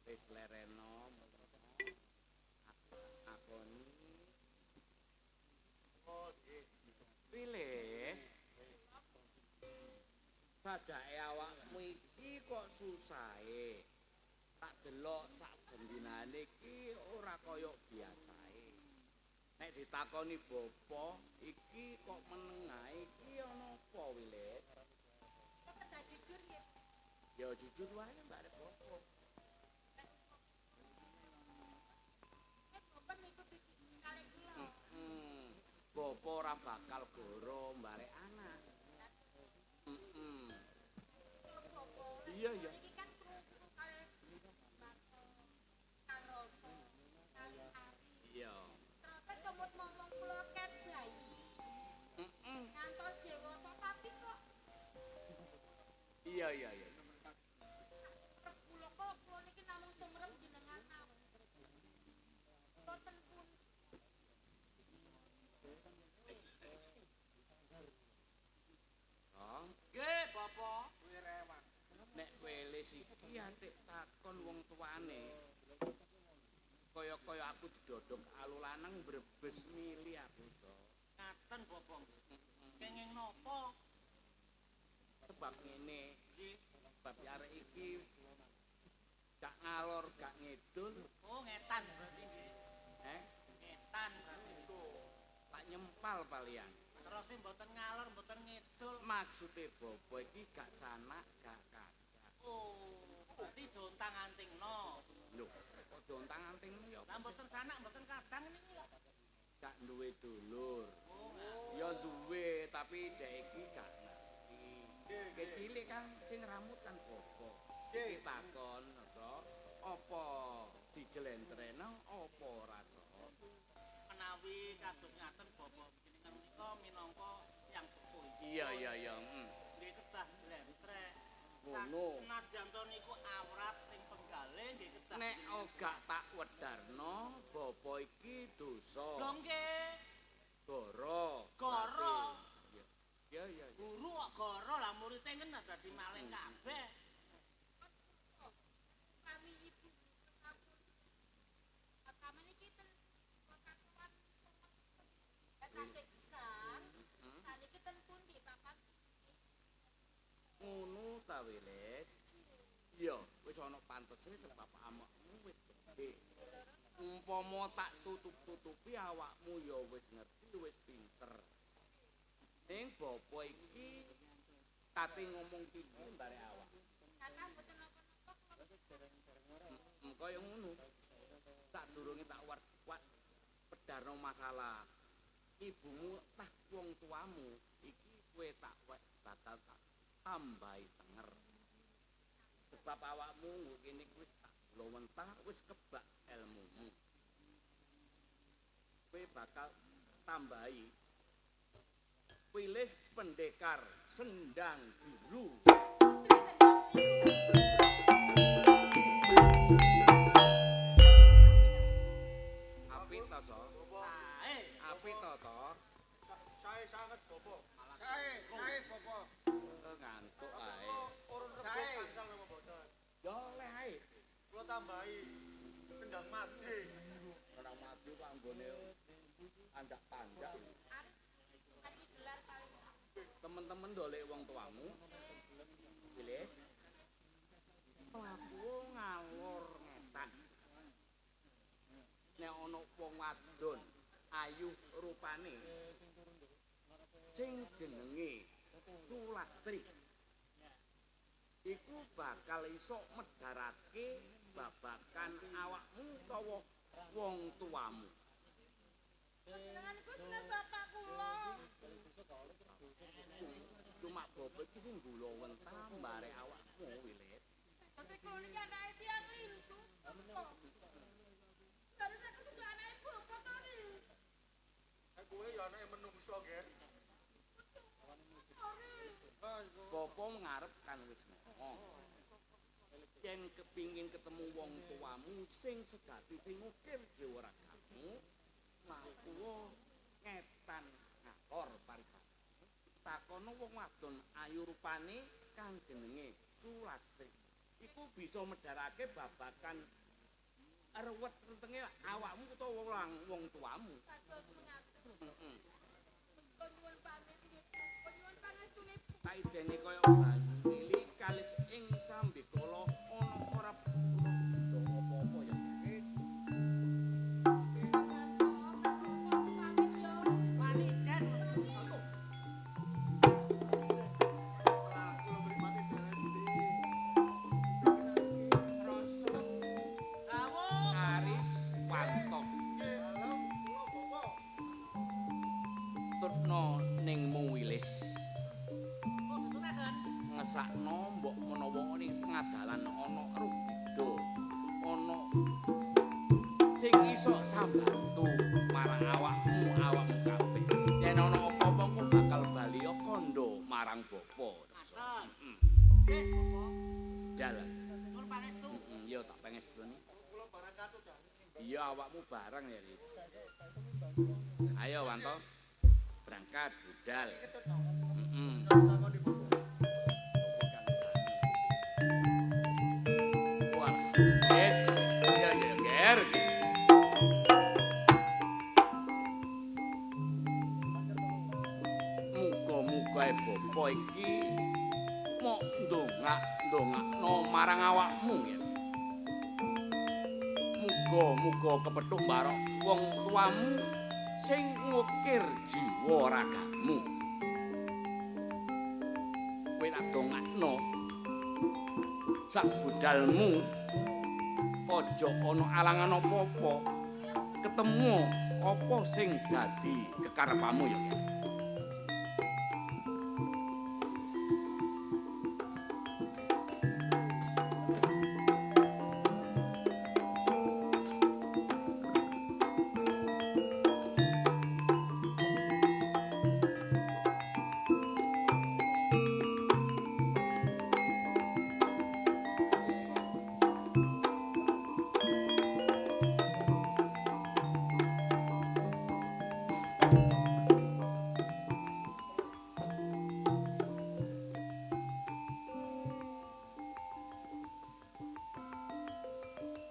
Wis lereno. Akoni. Oh, nggih. Pilih. Sajake awakmu iki kok susahe. Tak delok sak gendinane iki ora kaya biasae. Nek ditakoni bapa iki kok menengae iki ana apa Wilit? Kok tak jujur ya. Ya jujur wae Mbak Arep bapa. Bapak niku kali kula. Bapa ora bakal goro mbarek anak. Iya ya. Iki kan kru kali Kang Roso. Kali Ari. Iya. Ternyata kemut ngomong kula ket bayi. Ngantos dewasa tapi kok Iya. kula kok kula niki namung sumrep jenengan mawon. Boten pun Oh, Nggih, Bapak. Kuwi rewang. nek welis iki antik takon wong tuane. Kaya-kaya aku didodok alu lanang brebes mili aku to. Ngaten, Bapak. Kenging napa? Sebab ngene, sebab arek iki gak ngalor gak ngidul, Oh, ngetan berarti nggih. Ngetan berarti. tak nyempal palian. Terus mboten ngalor, mboten ngidul. Maksude bapa iki gak sanak gak kakak. Oh, berarti dontang-antingno. Lho, kok dontang-anting ya Lah mboten sanak, mboten kadang niki lho. gak duwe dulur. Oh, Ya duwe tapi dhek iki gak ngerti. Kecilik kan sing rambut kan bapa. Iki takon to, apa dijelentreno apa ora so? menawi kados ngaten Bapak jenengan menika minangka yang sepuh. Iya. Nggih kedah jlentrek. Ngono. Senajan to niku awrat ing penggalih nggih kedah. Nek gak tak wedarno, bapa iki dosa. Lho nggih, Goro. goro. Ya. Guru kok goro lah muridé ngene dadi maling kabeh. kami ibu kampung. Kami niki ten kakakuan. Tasik besar. Saniki ten pundi papan? Ngono ta Wilis? Iya, wis ana pantese sebab awakmu wis gedhe. Umpama tak tutup-tutupi awakmu ya wis ngerti, wis pinter. Ning bapa iki kate ngomong iki mbare awak. Kakak mboten napa-napa. Kaya ngono. Sadurunge tak wat pedarno masalah. Ibumu tah wong tuamu iki kowe tak bakal tak tambahi tenger. Sebab awakmu ngene wis tak lowentah wis kebak ilmumu. Kowe bakal tambahi pilih pendekar sendang biru. Apit ta so? Sae, Apit to? Sae sanget Bapak. sae Bapak. Ngantuk ae. Urun rebo Sae. kansal napa mboten? Yo oleh ae. Kula tambahi kendang mati. Ora mati kok anggone andak-tandak. Hari gelar paling Temen-temen dolek wong tuamu. Pilih. Aku ngalor ngetak. nek ana wong wadon ayu rupane sing jenenge Sulastri iku bakal iso medharake babagan awakmu utawa wong tuamu. Jenengan iku seneng bapak kula. Cuma bobo iki sing gula wentah mbare awakmu wilit. Terus kula niki anake tiyang lintu. Terus aku kudu anake bapak to iki. Kowe ya anake menungso, Ger. Bapa ngarep kan wis ngomong. Yen kepingin ketemu wong tuamu sing sejati sing ukir jiwa ragamu, makuwa ngetan ngakor paripati. Takono wong wadon ayu rupane kang jenenge Sulastri. Iku bisa medharake babagan rewet rentenge awakmu utawa wong tuamu. Penyuwun pamit penyuwun pangestune. Saidene kaya banyu lili kalis ing sambikala ana ora bisa apa-apa ya. Wani jan. Aris Wantok tutno ningmu Wilis ngesakno mbok menawa ning pengadalan ana Rubida ana sing iso sambantu marang awakmu kabeh yen ana apa-apa kok bakal bali kandha marang bapa. Nggih, Bapak. Dalan. Nuwun pangestu. Iya tak pangestuni. Kula barang katut ya. Iya awakmu bareng ya, Ris. Ayo Wanto. Berangkat budal. Sama-sama di Bobo. Wah, yes. Ya ger. Muga-muga bapa iki mok ndongakno marang awakmu ya. Muga-muga kepethuk barok wong tuamu sing ngukir jiwa ragamu. Kowe nak dongakno sak budalmu aja ana alangan apa-apa. Ketemu apa sing dadi kekarepamu ya.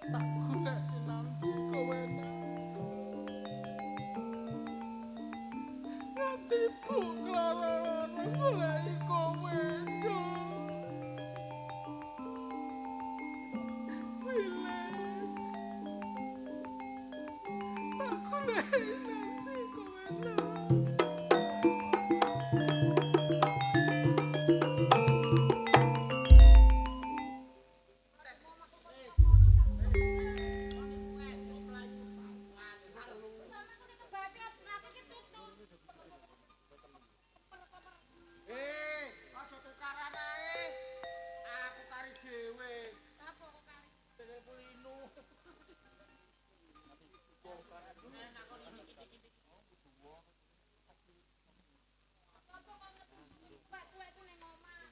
Tak golek nanti kowe nganti bu klara-klara golek kowe Wilis tak golek nanti kowe Aja tukaran ae. Aku kari dhewe. Dene Pulinu.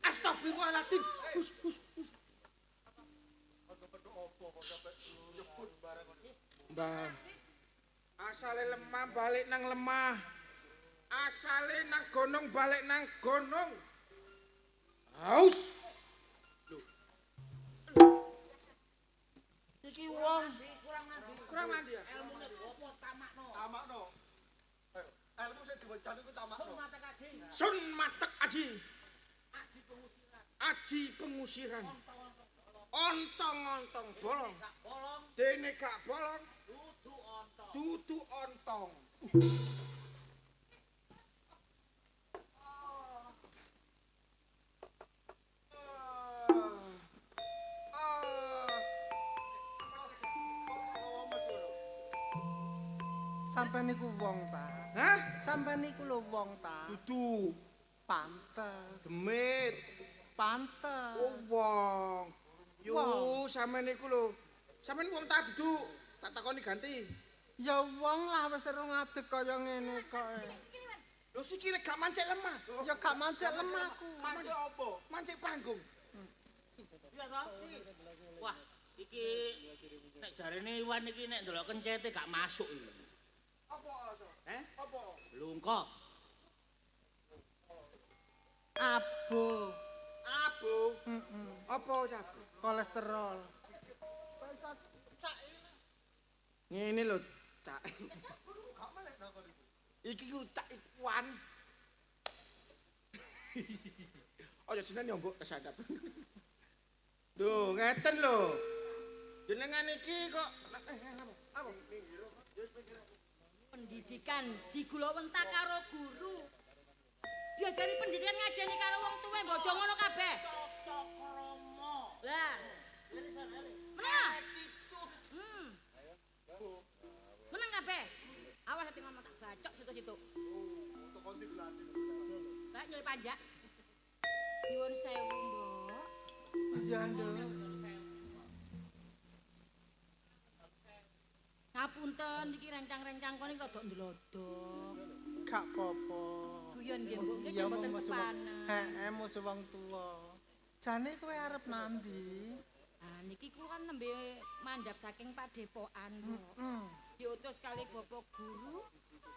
Astagfirullahaladzim. Hus. Aja pedho opo kok sampe nyebut barang ngono. Mbah. Asale lemah balik nang lemah. Asale nang gonong balik nang gonong. Haus. Iki wong kurang mandi ya. Elmune apa tamakno. Tamakno. Ayo, ilmu sing diwacan iku tamakno. Sun matek aji. Aji pengusiran. Ontong-ontong bolong. Dene gak bolong. dudu ontong. Sampeyan niku wong ta? Hah? Sampeyan niku lho wong ta? Dudu Pantes. demit. Pantes. Oh wong. Yo sampean niku lho. Sampeyan wong tak dudu. Tak takoni ganti. Ya wong lah wis ora ngadeg kaya ngene kok. Lho sikile gak mancik lemah. Ya gak mancik lemah ku. Mancik apa? Mancik panggung. Iya toh? Wah, iki nek jarene Iwan iki nek ndelok kencete gak masuk iki. Apa aso? Apa? Lungkok. Abo. Abu. Heeh. Apa abu? Kolesterol. Ngene lho, Cak. Iki ku Cak Iwan. Aja jenenge yo mbok kesadap. Lho, ngeten lho. Jenengan iki kok apa? Pendidikan digulawentah karo guru. Diajari pendidikan ngajeni karo wong tuwa mbok aja ngono kabeh. Lah. Menang. Menang kabeh. Awas ati ngomong tak bacok situ-situ. Lah nyuwun panjak. Nyuwun sewu, Mbok. Iya, Nduk. Ngapunten iki rencang-rencang kono rada ndlodok. Gak apa-apa. Guyon nggih, Mbok. Nggih Iya, mboten musuh sepanen. Heeh, musuh wong tuwa. Jane kowe arep nandi? Ah niki kula kan nembe mandhap saking padepokan, Mbok. Heeh. Diutus kali Bapak Guru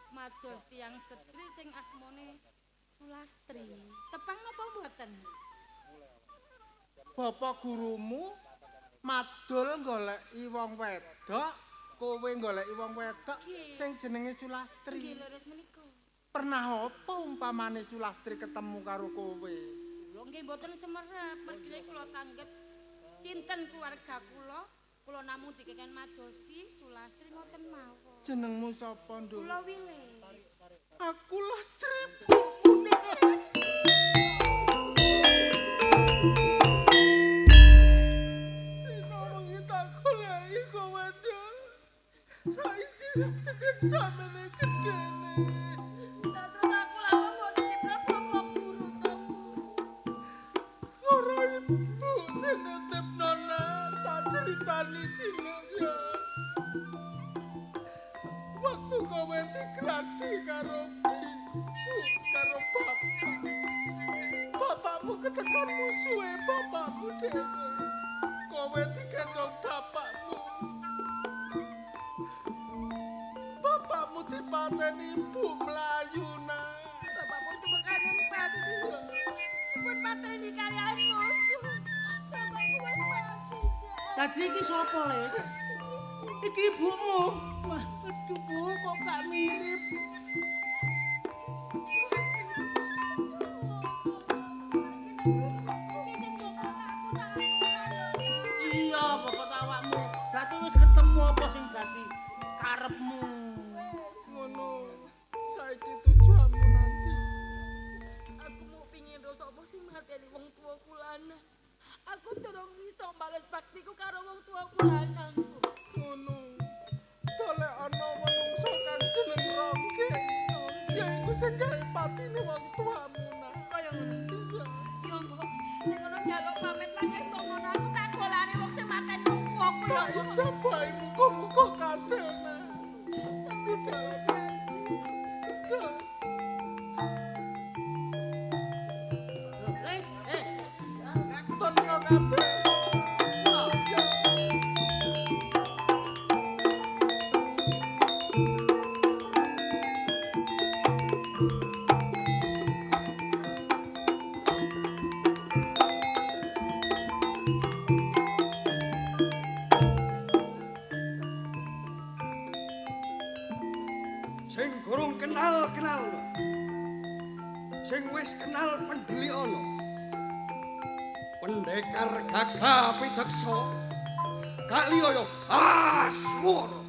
mados tiyang setri sing asmane Sulastri. Tepang napa mboten? Bapak gurumu madul goleki wong wedok, kowe goleki wong wedok sing jenenge Sulastri. Nggih leres menika. Pernah apa umpamane Sulastri ketemu karo kowe? Kula nggih mboten semerep, mergi kula tanggep sinten keluarga kula namung dikeken madosi Sulastri ngoten mawon. Jenengmu sapa, Nduk? Kula Wilis. Aku Lastri Bumune. Nolongi tak goleki kowe, Nduk. Saiki tekan samene gedene. Terus aku lawan mboten diprap Bapak Guru to. Ora ibu sing nitipno tak critani dina ya. Waktu kowe digradi karo ibu karo bapak. Bapakmu ketekan musuhe bapakmu dhewe. Kowe digendong bapakmu. Bapakmu dipateni ibu mlayu nah. Bapak pun kebekanan pati. Pun pateni kalian musuh. Bapakku wis mati. Tadi iki sapa, Les? Iki ibumu. Wah, aduh Bu, kok gak mirip. Iya, bapak awakmu. Berarti wis ketemu apa sing dadi karepmu? Ngono. Saiki tujuanmu nanti. Aku mau pingin ro sapa sing mateni wong tua kulana. Aku durung iso bales baktiku karo wong tua kulanangku. Ngono. Dolek ana manungsa kang jeneng Ronggeng. Ya iku sing gawe patine wong tuamu nah. Kaya ngono. Bisa. Ya mbok, nek ngono njaluk pamit pangestu ngono aku tak golani wong sing mateni wong tuaku ya. Tak ijabahi muga-muga kasil nah. Tapi dalam bisa. Les, Ngaton lo kabeh. Ya. Sing gurung kenal-kenal. Sing wis kenal pendeli ana. Pendekar gagah pideksa. Gak liya ya Aswara.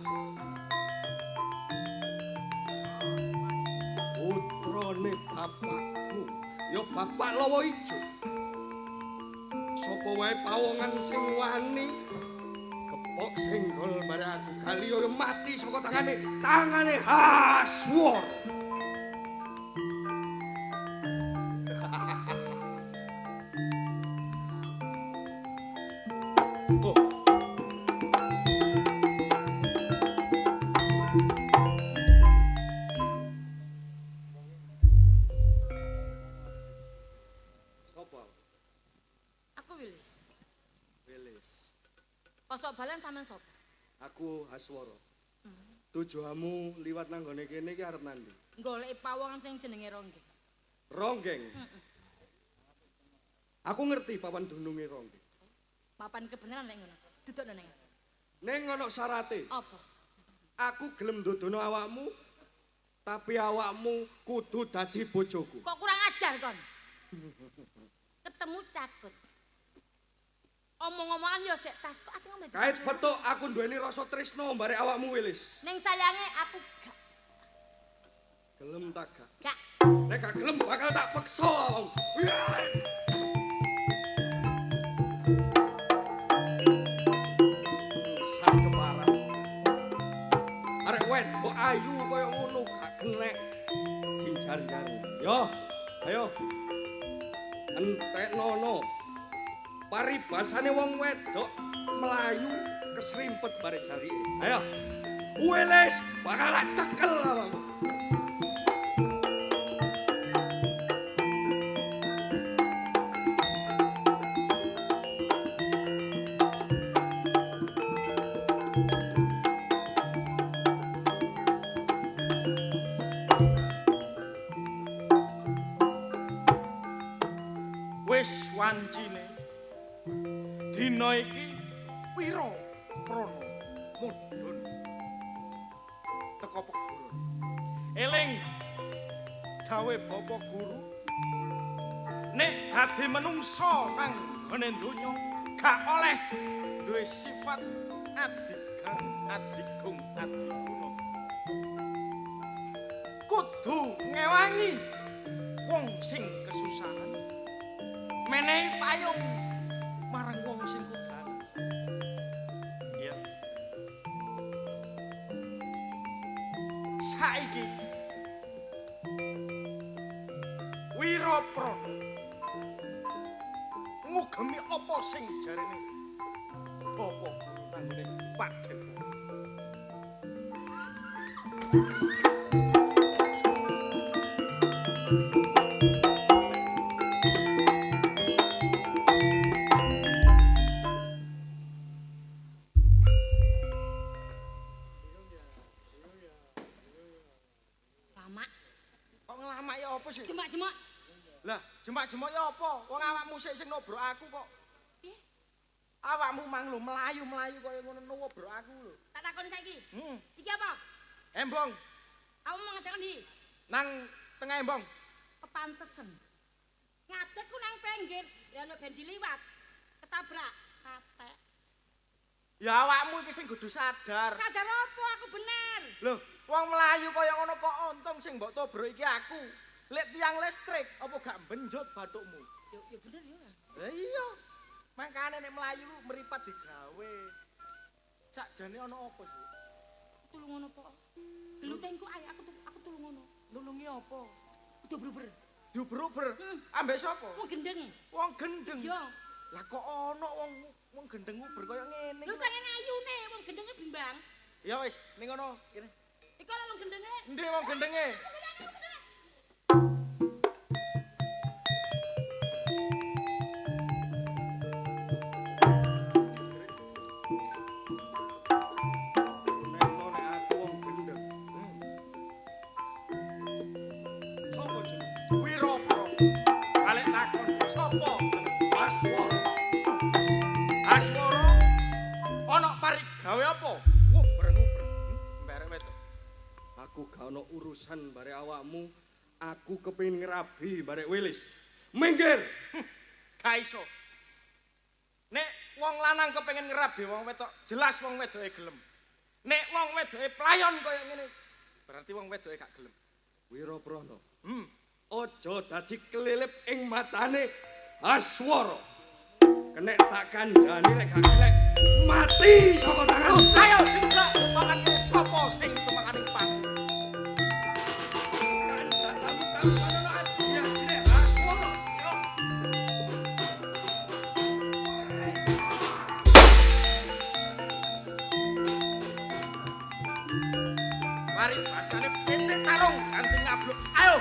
bapakku, ya bapak Lawa Ijo. Sapa wae pawongan sing wani kepok senggol bare aku kali ya mati saka tangane Haswar. Oh. Kosok balan sampean sapa? Aku Haswara. Tujuanmu liwat nang gone kene iki arep nandi? Goleki pawongan sing jenenge Ronggeng. Ronggeng. Aku ngerti papan dununge Ronggeng. Papan kebenaran nek ngono. Dudukno ning. Ning ono syarate. Apa? Aku gelem ndodono awakmu, tapi awakmu kudu dadi bojoku. Kok kurang ajar kon? Ketemu cakut. Omong-omongan yo sik tas kok aku ngomong. Kait betuk aku duweni rasa tresno bare awakmu Wilis. Ning sayange aku gak. Gelem tak gak? Gak. Nek gak gelem bakal tak peksa awakmu. Sak keparat. Arek wedok ayu kaya ngono gak kenek ginjar-jar. Yo, ayo. Enteknono. Paribasane wong wedok melayu kesrimpet bare jarike. Ayo. Wilis bakal tak cekel awakmu. Wis wancine dina iki Wira Prana mudhun teka peguron. Eling dawuhe Bapak Guru nek dadi menungsa nang gone donya gak oleh duwe sifat adigar adigung adiguna. Kudu ngewangi wong sing kesusahan. Menehi payung marang wong sing kudan. Ya. Saiki Wira Prana ngugemi apa sing jarene Bapak Guru nanggone Padepokan. Jemak-jemak. Lah, jemak-jemak ya apa? Wong awakmu sing nobrok aku kok. Piye? Awakmu mang lho melayu-melayu kaya ngono nobrok aku lho. Tak takoni saiki. Iki apa? Embong. Kamu mau ngajarkan di? Nang tengah embong. Kepantesen. Ngadegku nang pinggir, ya ono ben diliwat. Ketabrak, katek. Ya awakmu iki sing kudu sadar. Sadar apa? Aku bener. Lho, wong melayu kaya ngono kok untung sing mbok tobrok iki aku. Lek tiang listrik apa gak benjot bathukmu? Ya bener ya. Lah iya. Makane nek melayu meripat digawe. Sakjane ana apa sih? Tulung ngono apa? Gelutengku ae aku tulung ngono. Nulungi apa? Diober-ober. Diober-ober. Ambek sapa? Wong gendeng. Wong gendeng. Iya. Lah kok ana wong gendeng uber kaya ngene. Lho sangene ayune wong gendenge bimbang. Ya wis, ning ngono kene. Iku lho wong gendenge. Endi wong gendenge? Gawe apa? Nguber-nguber. Mberek wedok. Aku gak ono urusan bare awakmu. Aku kepengin ngrabi bare Wilis. Minggir. Gak iso. Nek wong lanang kepengin ngrabi wong wedok, jelas wong wedoke gelem. Nek wong wedoke playon kaya ngene, berarti wong wedoke gak gelem. Wira Prana. Aja dadi kelilip ing matane Aswara. Kenek tak kandhani lek gak kenek mati saka tangan. Ayo digerak tumpangan kene sapa sing tumpanganing pati. Kan dadamu tampanana aji-ajine Aswara. Mari basane pitik tarung ganti ngabluk. Ayo.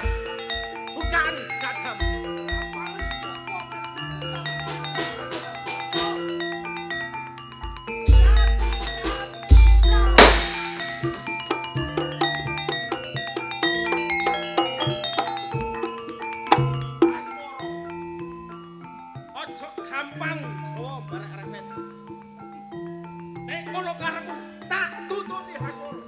Bukan dadam. Ojo gampang gawa barek-arek wedok. Nek ngono karepmu tak tututi Haswara.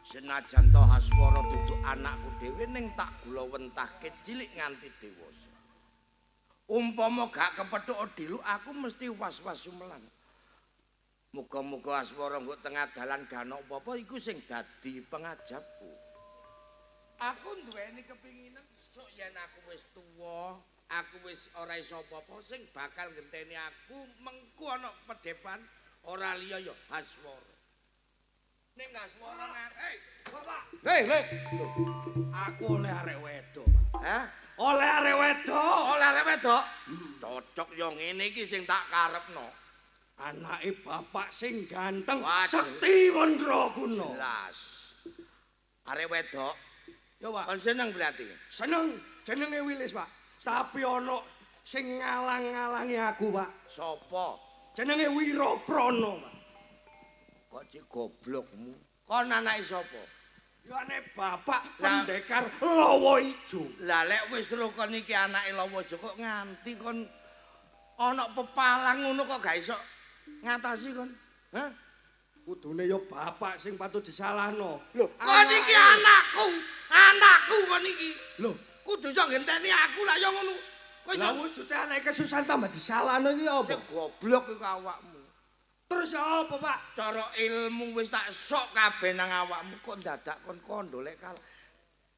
Senajan to Haswara dudu anakku dhewe ning tak gula wentahke cilik nganti dewasa. Umpama gak kepethuk diluk aku mesti was-was sumelang. Muga-muga Haswara nggo tengah dalan gak ana apa-apa iku sing dadi pengajapku. Aku duweni kepinginan sok yen aku wis tuwa, aku wis ora iso apa-apa sing bakal ngenteni aku mengku ana pedepan ora liya ya Haswara. Ning Haswara hei, Bapak. Hei, aku oleh arek wedok, Pak. Hah? Oleh arek wedok. Oleh arek wedok. Cocok yo ngene iki sing tak karepno. Anake bapak sing ganteng, Waduh. Sekti Mandraguna. Jelas. Arek wedok. Ya, Pak. Kon seneng berarti. Seneng jenenge Wilis, Pak. Tapi ana sing ngalang-ngalangi aku, Pak. Sopo? Jenenge Wiraprana, Pak. Kok cek goblokmu. Kon anake sapa? Ya nek bapak pendekar Lawa Ijo. Lah lek wis ro kon iki anake Lawa Ijo kok nganti kon ana pepalang ngono kok gak iso ngatasi kon. Hah? Kudune ya bapak sing patut disalahno. Lho, kon iki anakku. Anakku kon iki. Lho, kudu iso ngenteni aku lah ya ngono. Kok iso lah wujude anake kesusahan tambah disalahno iki apa? Cek goblok iku awakmu. Terus ya apa, Pak? Cara ilmu wis tak sok kabeh nang awakmu kok dadak kon kondo lek kalah.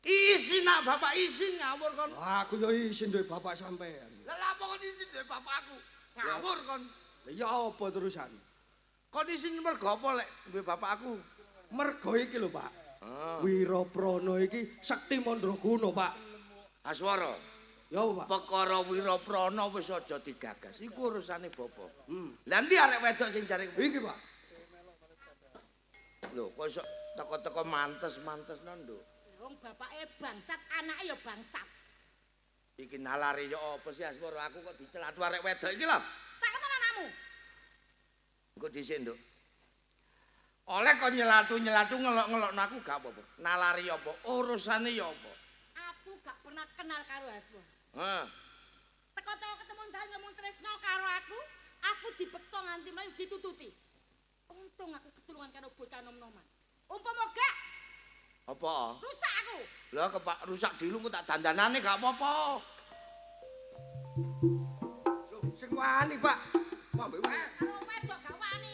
Isi nak bapak isi ngawur kon. Aku ya isin duwe bapak sampean. Lah apa kon isi duwe bapakku? Ngawur kon. Lah ya apa terusan? Kon isi mergo apa lek duwe bapakku? Mergo iki lho, Pak. Wiraprana iki Sekti Mandraguna, Pak. Aswara. Ya, Pak. Perkara Wiraprana wis aja digagas. Iku urusane bapa. Lah ndi arek wedok sing jare Iki, Pak. lho kok iso teko-teko mantes-mantesno, Nduk. Wong bapake bangsat, anake ya bangsat. Iki nalari ya apa sih Aswara aku kok dicelatu arek wedok iki lho. Tak ketemu anakmu. Engko dhisik, Nduk. Oleh kok nyelatu ngelok-ngelokno aku gak apa-apa. Nalari apa? Urusane ya apa? Aku gak pernah kenal karo Aswa. Heeh. Teko-teko ketemu dalan ngomong tresno karo aku dibeksa nganti mlayu ditututi. Untung aku ketulungan karo bocah nom-noman. Umpama gak Apa? rusak aku. Lah kepak rusak dilung kok tak dandanane gak apa-apa. Lho, sing wani, Pak. Mbak Mbak. Karo wedok gak wani.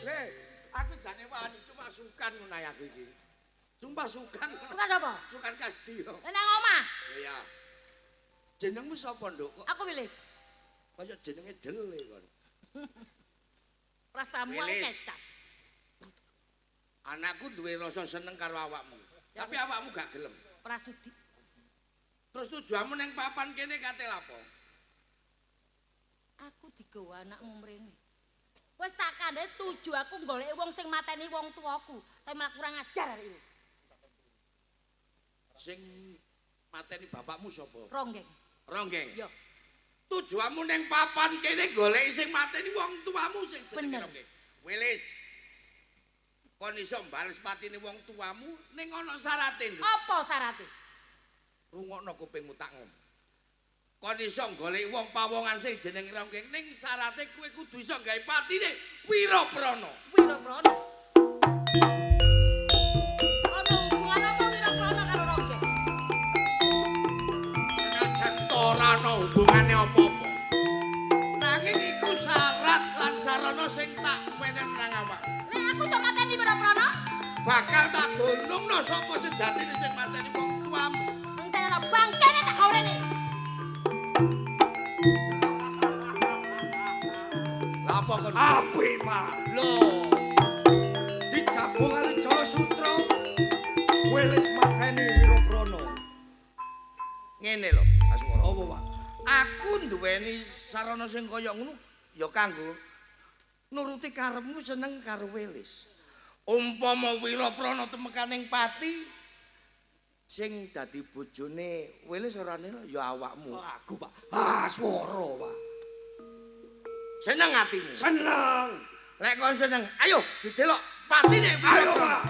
Aku jane wani cuma sukan ngono aku iki. Sumpah sukan. Suka sapa? Sukan Kasdi. Nang omah. Ya. Jenengmu sapa, Nduk? Kok Aku Wilis. kaya jenenge Dele kon. Rasamu Wilis. kecap. Anakku duwe rasa seneng karo awakmu. Tapi awakmu gak gelem. Prasudi. Terus tujuanmu ning papan kene kate lapo? Aku digawa anakmu mrene. Wis tak kandhe tuju aku goleki wong sing mateni wong tuaku. Tapi malah kurang ajar arek iki. Sing mateni bapakmu sapa? Ronggeng. Ronggeng. Yo. Tujuanmu ning papan kene goleki sing mateni wong tuamu sing jenenge Bener. Ronggeng. Wilis. Kon iso mbales patine wong tuamu ning ana syarate, Nduk. Apa syarate? Rungokno kupingmu tak ngomong. kon iso golek wong pawongan sing jeneng Ronggeng ning syaraté kowe kudu iso gawe patine Wiraprana. Wiraprana. Ana hubungan apa Wiraprana karo Ronggeng? Senajan ora ana hubungane apa-apa. Nanging iku syarat lan sarana sing tak wenen nang awak. Nek aku iso mateni Wiraprana, bakal tak donungno sapa sejatine sing mateni wong tuamu. entekno bangkene tak gawe rene. Apa kon? Apik, Pak. Lho, Dicabung kali Jala Sutra. Welis mateni Wiraprana. ngene lho, Aswara. Apa, Pak? Aku nduweni sarana sing kaya ngono ya kanggo nuruti karepmu seneng karo Welis. Umpama Wiraprana temekaning pati sing dadi bojone Welis ora nela ya awakmu. Aku, Pak. Swara, Pak. Seneng atimu. Seneng. Lek kon seneng, ayo didelok patine Ayo, Wiraprana. Pak.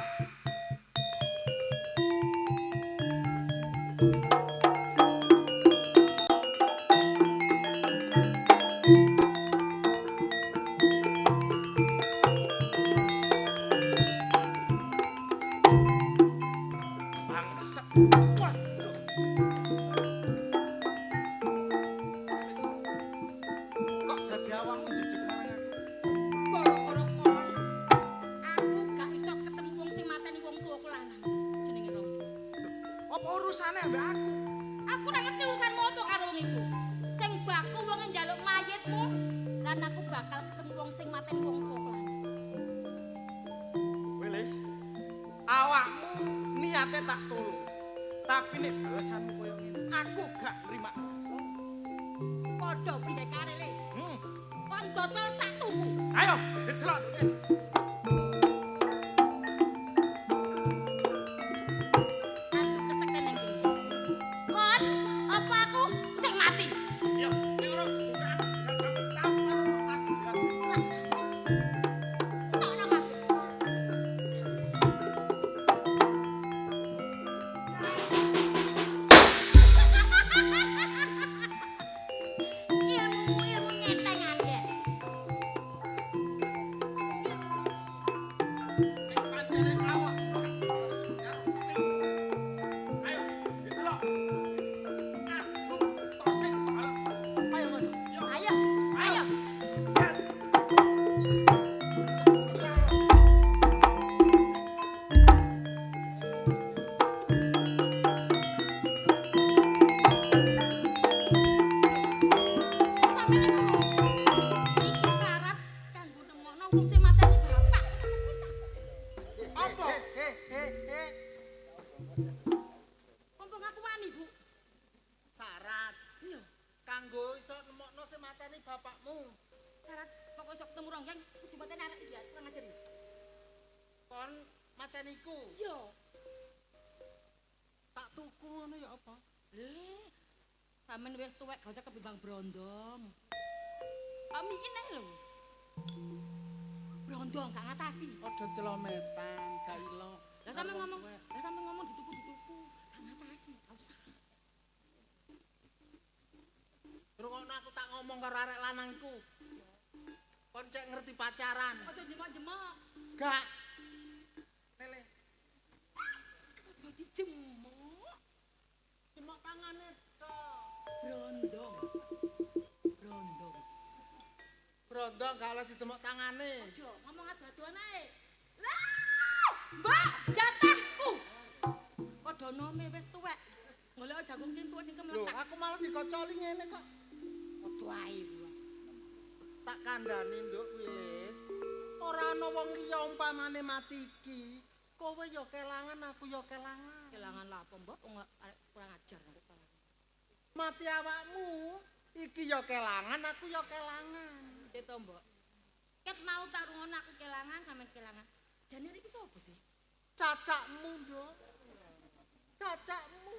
Bangsat. Waduh. Kok dadi awakmu jejeg marang aku? Gara-gara kon, aku gak iso ketemu wong sing mateni wong tuaku lanang. Jenenge Ronggeng. Apa urusane ambek aku? Aku ora ngerti urusanmu apa karo wong iku. Sing baku wong njaluk mayitmu, lan aku bakal ketemu wong sing mateni wong tuaku lanang. Welis, awakmu niate tak tolong. Tapi nek balasanmu koyo ngene, aku gak nrima. Padha pendekare le. Kon dodol tak tuku. Ayo, dicelok. Aku kesekten nang kene. Kon apa aku sing mati? Ya, nek ora bukaan jajang tampar aku jilat. Tak nang mati. Ilmu ngetengan ya. Nek pancene awak terus karo kucing. Ayo, dicelok. Aduh, tok sing dalem. Ayo ngono. Ayo, ayo. Sampe ngono. Iki syarat kanggo nemokno wong sing mateni bapak. Apa? Mumpung aku wani, Bu. Syarat. Iya. Kanggo iso nemokno sing mateni bapakmu. Syarat pokok iso ketemu Ronggeng kudu mateni arek iki ya, kurang ajar. Kon mateniku. Iya. Tak tuku ngono ya apa? Sampeyan wis tuwek gak usah kebimbang brondong. Amikin ae lho. Brondong gak ngatasi. Padha celometan, gak ilo. Lah sampeyan ngomong dituku. Gak ngatasi, gak usah. Rungokno aku tak ngomong karo arek lanangku. Kon cek ngerti pacaran. Aja jemak-jemak. Gak. Lele, Dadi jemak. cemok tangane tok. Brondong. Brondong gak oleh ditemok tangane. Aja ngomong adu-aduan ae. Lah, Mbak, jatahku. Padha nome wis tuwek. Golek jagung cintu sing Lho, kemletak. aku malah dikocoli ngene kok. Padha ae kuwi. Tak kandhani nduk wis. Ora ana wong liya umpamane mati iki. Kowe ya kelangan, aku ya kelangan. Kelangan lah apa, Mbok? Wong arek kurang ajar nek kelangan. Mati awakmu, iki ya kelangan, aku ya kelangan. Ceto, Mbok. Ket mau tak rungono aku kelangan sampe kelangan. Jane iki sapa sih? Cacakmu, Nduk. Cacakmu.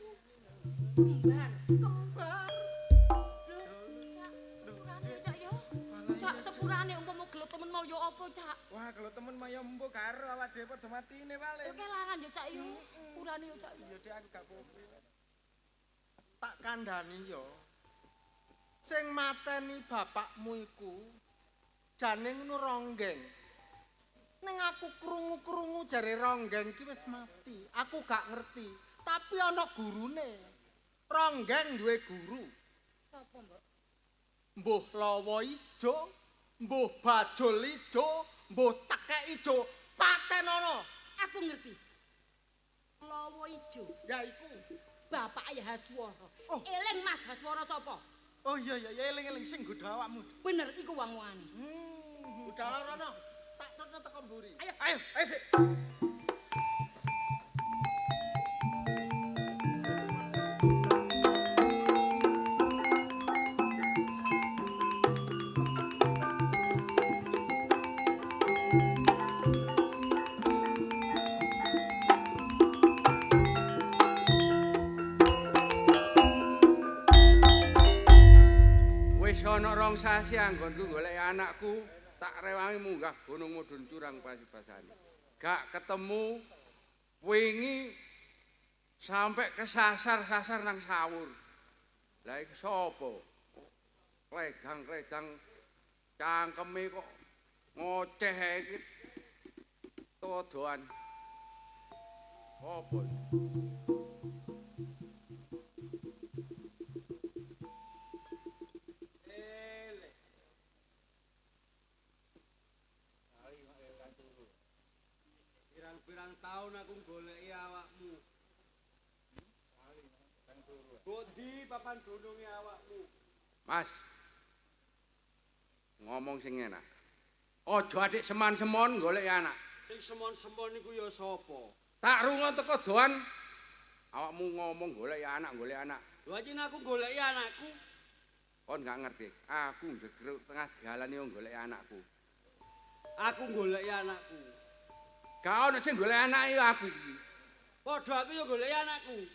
Kembar. Kembar. Lho, Cak, sepurane Cak yo. Cak sepurane umpama gelut temen mau yo apa, Cak? Wah, kalau temen maya mbok karo awak dhewe padha matine Yo paling. kelangan yo, Cak yo. Sepurane yo, Cak yo. Ya Dek aku gak popo. Tak kandhani yo. Sing mateni bapakmu iku jane ngono Ronggeng. Ning aku krungu-krungu jare Ronggeng ki wis mati. Aku gak ngerti, tapi ana gurune. Ronggeng duwe guru. Sapa, Mbok? Mbuh lawa ijo, mbuh bajul ijo, mbuh tekek ijo, patenono. Aku ngerti. Lawa ijo. Ya iku. Bapak ya Haswara. Oh. Eling Mas Haswara sapa? Oh iya eling-eling sing godha awakmu. Bener iku wong-wongane. Budal rono. Tak tutno teko mburi. Ayo. Sik. Wis ana rong sasi anggonku golek anakku, tak rewangi munggah Gunung Mudun Curang Pasibasane. Gak ketemu, wingi sampai kesasar-sasar nang sawur. Lah iki sapa? Klegang-klegang cangkeme kok ngoceh iki todoan. Apa iki? Pirang tahun aku goleki awakmu. Bodi papan gununge awakmu. Mas. Ngomong sing enak. Aja adik seman-semon golek anak. Sing semon-semon niku ya sapa? Tak rungo teko doan. Awakmu ngomong golek anak. Lho ajine aku goleki anakku. Kon gak ngerti. Aku njegruk tengah dalan yo golek anakku. Aku goleki anakku. Gak ono sing golek anake aku iki. Padha aku yo goleki anakku.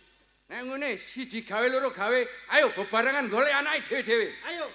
Nek ngene siji gawe loro gawe, ayo bebarengan golek anake dhewe-dhewe. Ayo.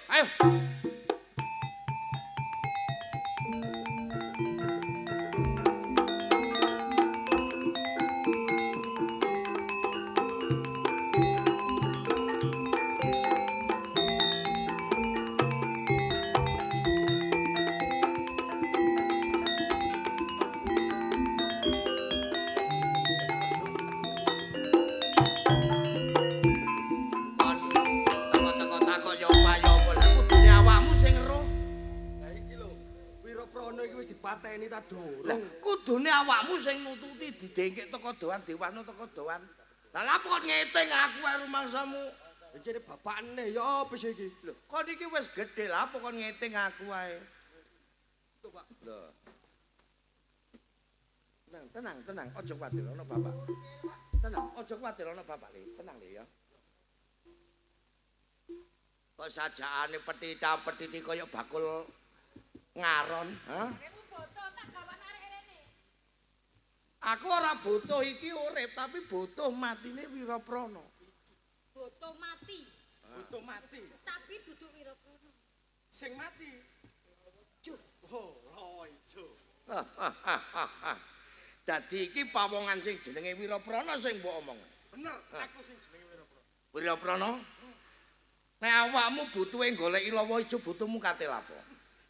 Pateni ta dorong. Kudune awakmu sing nututi didengkek teko doan, diwano teko doan. Lah lha kok ngeteng aku ae rumangsamu. Jane bapakne ya apa sih iki? Lho, kon iki wis gedhe lah apa kon ngeteng aku ae. Tuh, Pak. Lho. Tenang, aja kuwatir ana bapak. Tenang, aja kuwatir ana bapak Le. Tenang Le ya. Kok sajakane petita-petiti kaya bakul ngaron, ha? Aku ora butuh iki urip, tapi butuh matine Wiraprana. Butuh mati. Butuh mati. Tapi duduk Wiraprana. Sing mati. Juh. Oh, ijo. Dadi iki pawongan sing jenenge Wiraprana sing mbok omong. Bener, aku sing jenenge Wiraprana. Wiraprana? Nek awakmu butuhe goleki lawa ijo, butuhmu katil apa?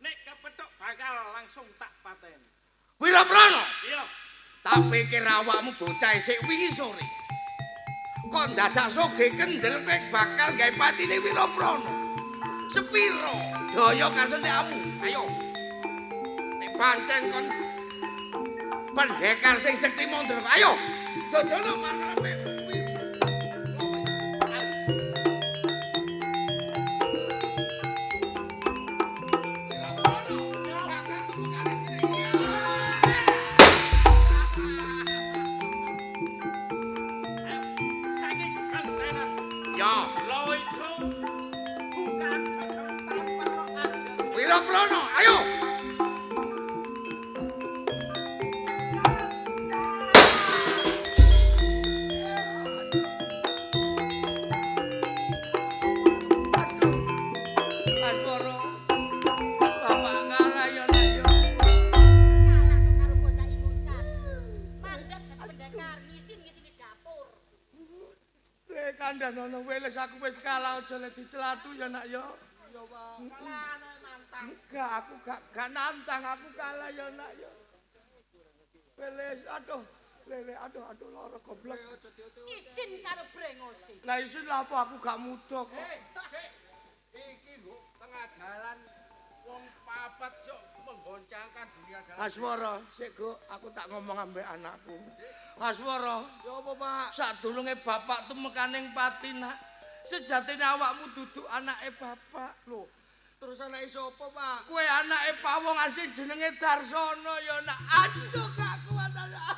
Nek kepethuk bakal langsung tak pateni. Wiraprana? Iya. Tak pikir awakmu bocah isik wingi sore. Kok dadak soge kendel kowe bakal gawe patine Wiraprana. Sepiro daya kasentekmu? Ayo. Nek pancen kon pendekar sing sekti mondro, ayo. Dodono marepe. Wiraprana, ayo. Kandhanono wis aku wis kalah aja le dicelatu ya nak ya. yo, Pak. Kalah anak nantang. Enggak, aku gak nantang, aku kalah ya nak ya. Weles, aduh. Lele, aduh lara goblok. Isin karo brengose. Lah isin lah apa aku gak muda kok. Iki kok tengah jalan wong papat sok menggoncangkan dunia dalam. Aswara, sik Go, aku tak ngomong ambek anakku. Aswara, Ya apa, Pak? sadurunge bapak tumekaning pati nak. Sejatine awakmu duduk anake bapak. Loh, terus anake sapa, Pak? Kowe anake pawongan sing jenenge Darsono ya nak. Aduh gak kuat anak.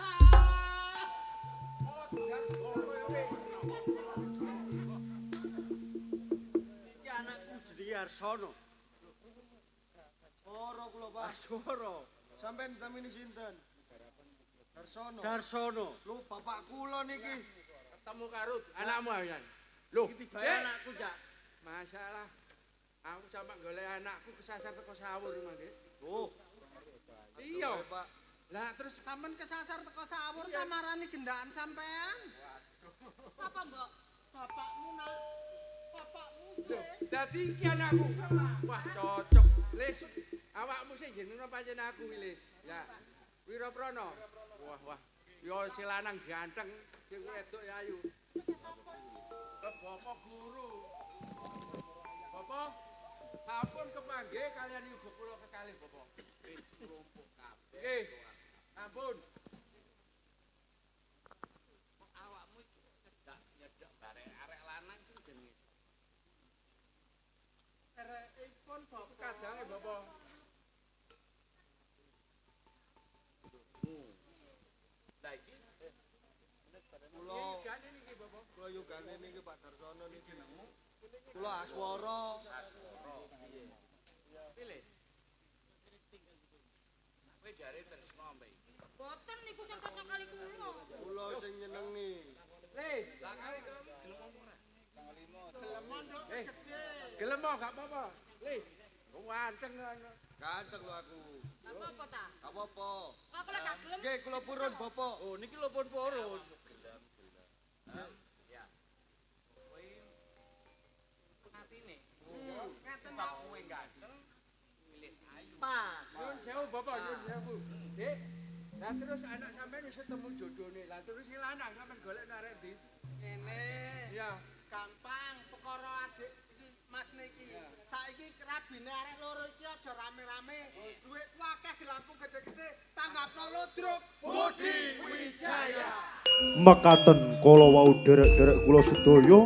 Iki anakku jenenge Arsono. Ora kula, Pak. Aswara. Sampeyan ditamini sinten? Darsono. Darsono. Lho, bapak kula niki. Ketemu karo anakmu ayan. Loh, Iki bae anakku, Cak. masalah aku sampe golek anakku kesasar teko sawur mangke. Oh. Iya. Pak. Lah terus Sampeyan kesasar teko sawur ta marani gendaan sampean. Apa, Mbok? Bapakmu nak. Bapakmu nggih. dadi iki anakku. Wah, cocok. Lis, awakmu sing jenenge pancen aku Lis. Ya. Wiraprana. Wah. Yo si lanang ganteng, sing wedok ya ayu. Bapak guru. Bapak, sampun kepanggih kalian ibu kula kekalih Bapak. Wis klumpuk kabeh. Nggih. Ampun. Awakmu nyedok arek lanang sing jenenge. Erekipun bapak. Kadange Bapak. Lah iki Kula Gane niki Bapak. kula yogane niki Pak Darsono niki. Kula Aswara. pilih. Kowe jare tresno mbek iki. Boten niku sing kosong kali kula. Kula sing nyenengi. Lis, Lah kae gelem apa ora? Gelemon dok gede. gelem gak apa-apa. Lis, ganteng ngono. Ganteng lho aku. Gak apa-apa ta? Gak apa-apa. Kok kula gak gelem? Nggih, kula purun, Bapak. Oh, niki lho pun purun. Ya. Kowe atine. Ngeten Pak kok. kowe ganteng. Wilis ayu. Pas. Nyun sewu Bapak, nyun sewu. Dik, lah terus anak sampean wis ketemu jodone. Lah terus si lanang sampean golek arek ndi? Ngene. Ya. Gampang perkara adik iki Mas niki. Saiki rabine arek loro iki aja rame-rame. Duitku akeh gelangku gede-gede, tanggapno ludruk. Budi Wijaya. Mekaten kala wau derek-derek kula sedaya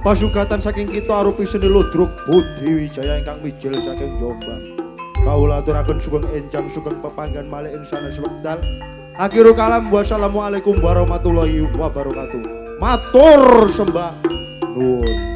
pasugatan saking kita arupi seni ludruk Budi Wijaya ingkang mijil saking Jombang. Kawula aturaken sugeng enjang sugeng pepanggan malih ing sanes wekdal. Akhirul kalam wassalamualaikum warahmatullahi wabarakatuh. Matur sembah nuwun.